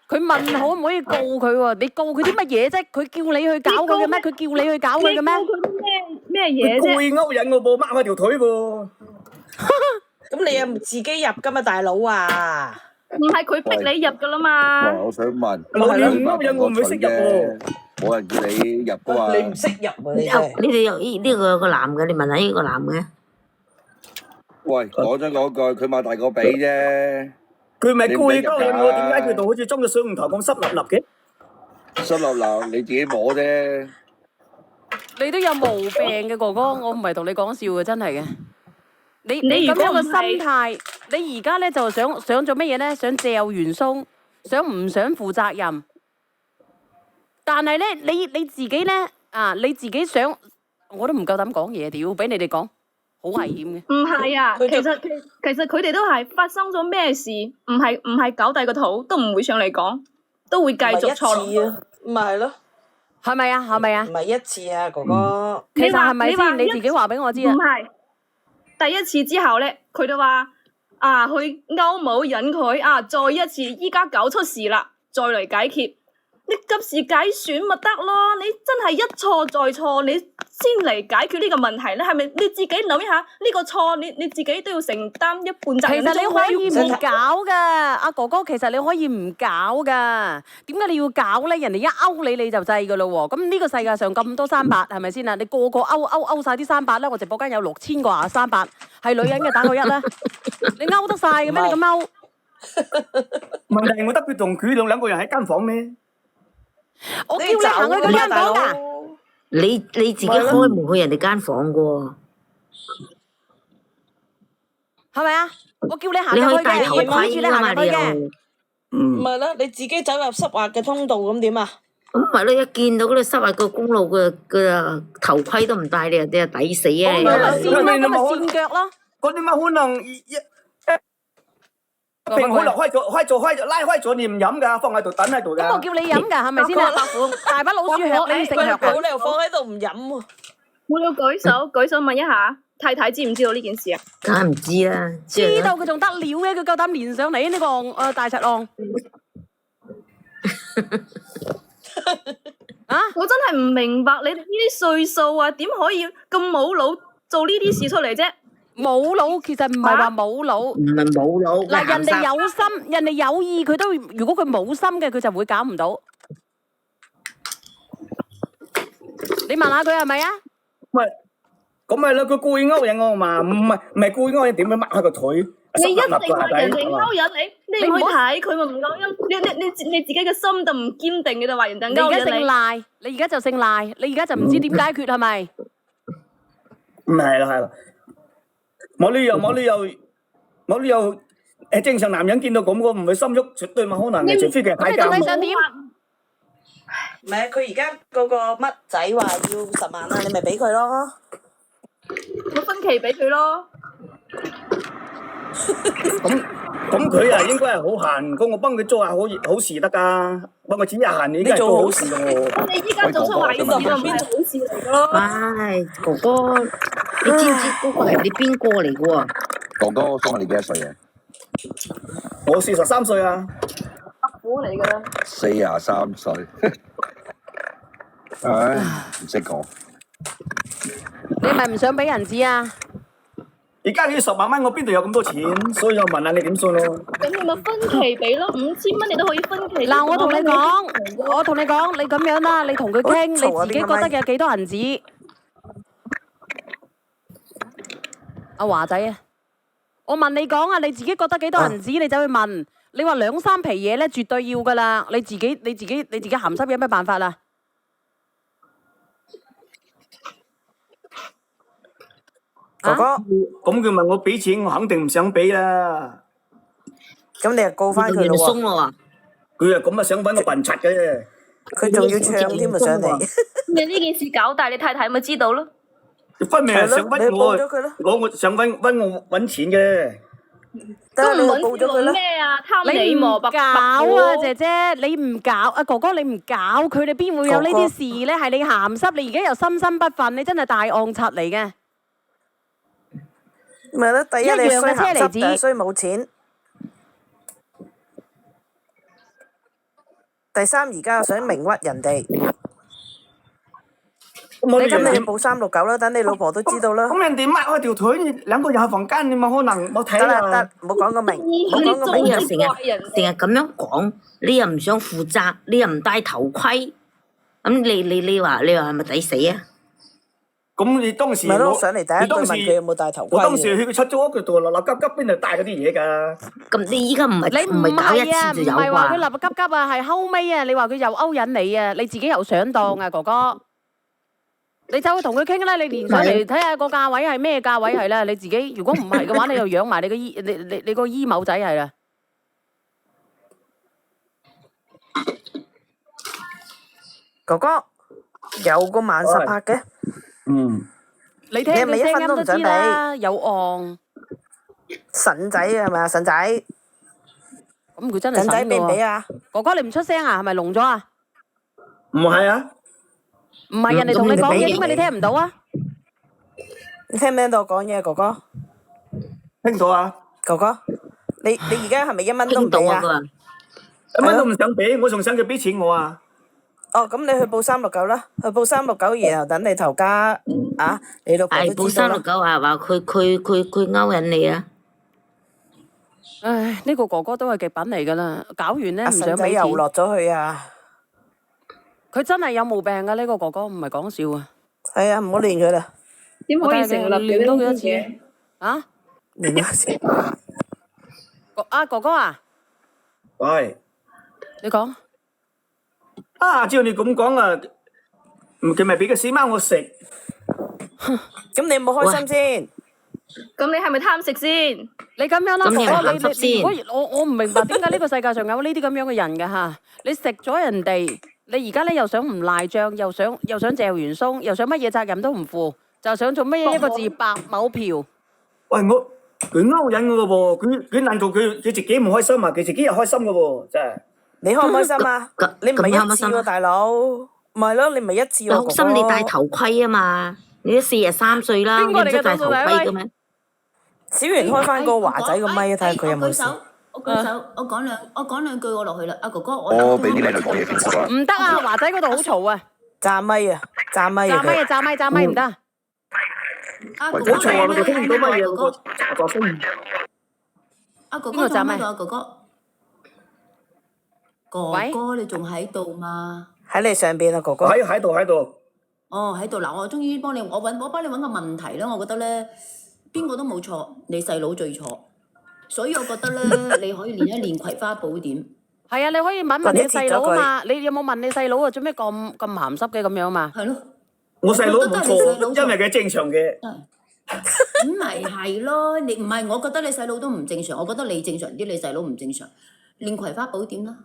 佢問可唔可以告佢喎？你告佢啲乜嘢啫？佢叫你去搞佢嘅咩？佢叫你去搞佢嘅咩？你告佢啲咩嘢啫？故意勾引我噃，擘開條腿噃。咁你又唔自己入噶嘛，大佬啊？唔係佢逼你入噶啦嘛？我想問，你勾引我唔會識入喎。冇人叫你入噶嘛？你唔識入啊！你哋有呢個有個男嘅，你問下呢個男嘅。喂，講真嗰句，佢擘大個髀啫。佢咪故意勾引我？點解佢度好似裝咗水龍頭咁濕立立嘅？濕立立，你自己摸啫。你都有毛病嘅哥哥，我唔係同你講笑嘅，真係嘅。你咁樣嘅心態，你而家咧就想做乜嘢咧？想嚼完鬆，唔想負責任。但係咧，你自己咧你自己想，我都唔夠膽講嘢，屌，俾你哋講，好危險嘅。唔係啊，其實佢哋都係發生咗咩事，唔係搞大個肚，都唔會上嚟講，都會繼續錯落。唔係咯，係咪啊？係咪啊？唔係一次啊，哥哥。其實係咪先？你自己話俾我知啊。唔係，第一次之後咧，佢就話去勾冇引佢再一次，依家搞出事啦，再嚟解決。你及時解選咪得咯？你真係一錯再錯，你先嚟解決呢個問題咧，係咪？你自己諗一下呢個錯，你自己都要承擔一半責任。其實你可以唔搞噶，阿哥哥，其實你可以唔搞噶。點解你要搞咧？人哋一勾你就制噶咯喎。咁呢個世界上咁多38，係咪先啊？你個個勾晒啲38咧，我直播間有6000個38，係女人嘅打個1啦。你勾得晒嘅咩？你咁勾？問題我得佢同佢兩個人喺間房咩？我叫你行去嗰間房噶，你自己開門去人哋間房噶喎，係咪啊？我叫你行入去嘅，我睇住你行入去嘅。唔係啦，你自己走入濕滑嘅通道咁點啊？咁咪咯，一見到嗰啲濕滑個公路嘅頭盔都唔戴，你又抵死啊！咁咪跣腳咯。嗰啲乜可能蘋可能拉開咗，你唔飲㗎，放喺度等喺度㗎。咁我叫你飲㗎，係咪先啊？白虎，大把老鼠藥，你要食藥㗎。冇理由放喺度唔飲喎。我要舉手問一下，太太知唔知道呢件事啊？梗係唔知啦。知道佢仲得了嘅，佢夠膽連上嚟呢個大賊浪。啊！我真係唔明白你哋呢啲歲數啊，點可以咁冇腦做呢啲事出嚟啫？冇腦其實唔係話冇腦，唔係冇腦。嗱，人哋有心，人哋有意，佢都如果佢冇心嘅，佢就會搞唔到。你問下佢係咪啊？喂，咁咪啦，佢故意勾引我嘛？唔係故意勾引，點樣擘開個腿？你一定係人哋勾引你，你唔去睇佢咪唔勾引？你自己嘅心就唔堅定，你就話人哋勾引你。你而家姓賴，你而家就姓賴，你而家就唔知點解決係咪？唔係啦，冇理由，正常男人見到咁我唔會心喐，絕對冇可能嘅，除非佢係太監。你想點？唔係佢而家嗰個乜仔話要10萬啊，你咪俾佢咯。我分期俾佢咯。咁佢啊應該係好閒，咁我幫佢做下好事得㗎，幫佢剪下閒，你應該係做好事喎。你依家做出壞事就唔係好事嚟㗎咯。喂，哥哥，你知唔知嗰個係你邊個嚟㗎喎？哥哥，我想問你幾多歲啊？我43歲啊。白虎嚟㗎啦。43歲。唉，唔識講。你係咪唔想俾人知啊？而家呢10萬蚊，我邊度有咁多錢？所以我問下你點算咯？咁你咪分期俾咯，5000蚊你都可以分期。嗱，我同你講，你咁樣啦，你同佢傾，你自己覺得有幾多銀紙？阿華仔啊，我問你講啊，你自己覺得幾多銀紙？你走去問，你話2、3皮嘢咧，絕對要噶啦。你自己鹹濕有咩辦法啊？哥哥，咁佢問我俾錢，我肯定唔想俾啦。咁你又告翻佢咯喎？佢啊咁啊想揾我笨柒嘅。佢仲要唱添啊上嚟。你呢件事搞大，你太太咪知道咯。分明係想揾我想揾我揾錢嘅。都唔揾錢揾咩啊？貪你唔搞啊，姐姐，你唔搞啊，哥哥你唔搞，佢哋邊會有呢啲事咧？係你鹹濕，你而家又心不忿，你真係大戇柒嚟嘅。咪咯，第一你衰鹹濕，第二衰冇錢，第三而家又想明屈人哋。你咁你報369啦，等你老婆都知道啦。咁人哋擘開條腿，你兩個入下房間，你冇可能冇睇啊！得，唔好講個名，唔好講個名。你又成日咁樣講，你又唔想負責，你又唔戴頭盔，咁你話係咪抵死啊？咁你當時咪咯，上嚟第一句問佢有冇戴頭盔。我當時去佢出租屋嗰度立急邊度帶嗰啲嘢㗎。咁你依家唔係搞一次就有唔係話佢立急啊，係後尾啊！你話佢又勾引你啊，你自己又上當啊，哥哥。你走去同佢傾啦，你連上嚟睇下個價位係咩價位係啦。你自己如果唔係嘅話，你又養埋你個姨母仔係啦。哥哥有個慢實拍嘅。你聽佢聲音都知啦，有昂神仔係咪啊？神仔，咁佢真係神仔俾唔俾啊？哥哥你唔出聲啊？係咪聾咗啊？唔係啊，唔係人哋同你講嘢，點解你聽唔到啊？你聽唔聽到我講嘢，哥哥？聽到啊，哥哥，你而家係咪1蚊都唔俾啊？1蚊都唔想俾，我仲想佢俾錢我啊！哦，咁你去報369啦，去報369，然後等你頭家啊，你老婆都知道啦。報369話佢勾引你啊！唉，呢個哥哥都係極品嚟噶啦，搞完咧唔想神仔俾錢。又落咗去啊！佢真係有毛病噶，呢個哥哥唔係講笑啊！係啊，唔好練佢啦。點可以成立練多幾多次啊？練多次。哥哥啊！喂，你講。啊！照你咁講啊，佢咪俾個死貓我食？咁你有冇開心先？咁你係咪貪食先？你咁樣啦，哥哥，你如果我唔明白點解呢個世界上有呢啲咁樣嘅人嘅嚇？你食咗人哋，你而家咧又想唔賴帳，又想嚼完鬆，又想乜嘢責任都唔負，就想做乜嘢一個字白某票。喂，佢勾引我嘅喎，佢難道佢自己唔開心啊？佢自己又開心嘅喎，真係。你開唔開心啊？你唔係一次喎，大佬。唔係咯，你唔係一次喎。好心你戴頭盔啊嘛！你都43歲啦，你唔識戴頭盔嘅咩？小圓開翻個華仔個咪，睇下佢有冇事。我舉手，我講兩句我落去啦。阿哥哥，我俾啲靚女講嘢先得啦。唔得啊！華仔嗰度好嘈啊！炸咪啊！炸咪唔得。阿哥好嘈啊！我聽唔到乜嘢嗰個炸聲。阿哥哥仲喺度，阿哥哥。哥哥，你仲喺度嘛？喺你上邊啊，哥哥。喺度。哦，喺度嗱，我終於幫你，我幫你揾個問題啦。我覺得咧，邊個都冇錯，你細佬最錯。所以我覺得咧，你可以練一練《葵花寶典》。係啊，你可以問你細佬啊嘛。你有冇問你細佬啊？做咩咁鹹濕嘅咁樣嘛？係咯。我細佬冇錯，因為佢正常嘅。咁咪係咯，你唔係，我覺得你細佬都唔正常，我覺得你正常啲，你細佬唔正常。練《葵花寶典》啦。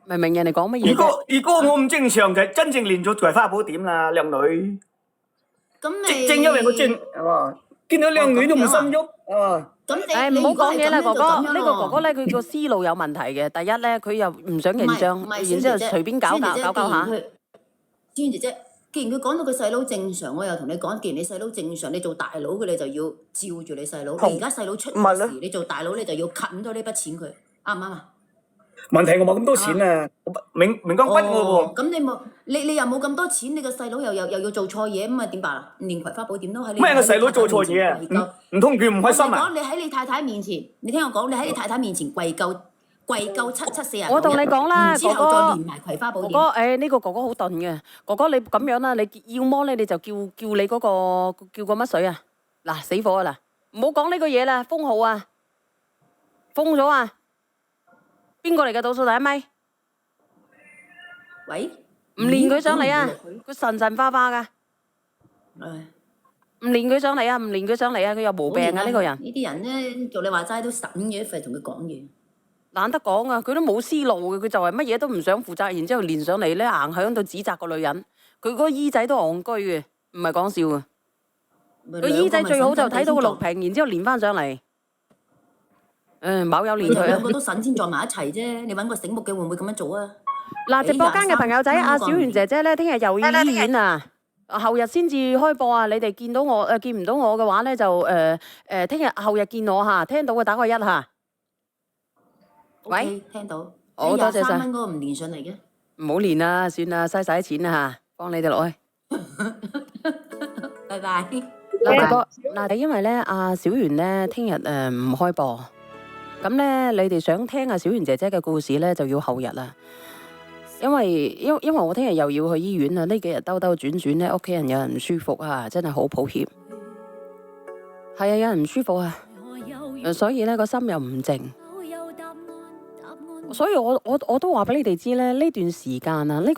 明明人哋講乜嘢？如果我唔正常嘅，真正練咗《葵花寶典》啦，靚女。咁你正因為我正係嘛，見到靚女都唔心喐係嘛。咁你唔好講嘢啦，哥哥。呢呢個哥哥咧，佢個思路有問題嘅。第一咧，佢又唔想認賬，然之後隨便搞下。小圓姐姐，既然佢講到佢細佬正常，我又同你講，既然你細佬正常，你做大佬嘅你就要照住你細佬。你而家細佬出事，你做大佬你就要近咗呢筆錢佢，啱唔啱啊？問題我冇咁多錢啊，明光屈我喎。咁你冇，你又冇咁多錢，你個細佬又要做錯嘢，咁啊點辦啊？練葵花寶典都喺你。咩個細佬做錯嘢啊？唔通佢唔開心啊？我講你喺你太太面前，你聽我講，你喺你太太面前跪夠7749。我同你講啦，之後再練埋葵花寶典。哥哥，呢個哥哥好鈍嘅。哥哥你咁樣啦，你要麼咧你就叫你嗰個叫個乜水啊？嗱死火啊嗱，唔好講呢個嘢啦，封號啊，封咗啊！邊個嚟嘅倒數第一咪？喂，唔連佢上嚟啊！佢神化噶，唔連佢上嚟啊！唔連佢上嚟啊！佢有毛病啊！呢個人呢啲人咧，做你話齋都省嘢，費同佢講嘢。懶得講啊！佢都冇思路嘅，佢就係乜嘢都唔想負責，然之後連上嚟咧，硬響度指責個女人。佢嗰個姨仔都戇居嘅，唔係講笑啊！個姨仔最好就睇到個錄屏，然之後連翻上嚟。冇有連佢啊！兩個都神仙撞埋一齊啫，你揾個醒目嘅會唔會咁樣做啊？嗱，直播間嘅朋友仔，阿小圓姐姐咧，聽日又要醫院啊，後日先至開播啊！你哋見到我見唔到我嘅話咧，就聽日後日見我嚇，聽到嘅打個1嚇。喂，聽到。好多謝晒。23蚊嗰個唔連上嚟嘅。唔好連啦，算啦，嘥晒啲錢啦嚇，幫你哋落去。拜拜。嗱，因為咧，阿小圓咧，聽日唔開播。咁咧，你哋想聽阿小圓姐姐嘅故事咧，就要後日啦。因為我聽日又要去醫院啦，呢幾日兜兜轉轉咧，屋企人有人唔舒服啊，真係好抱歉。係啊，有人唔舒服啊，所以咧個心又唔靜。所以我都話俾你哋知咧，呢段時間啊，呢個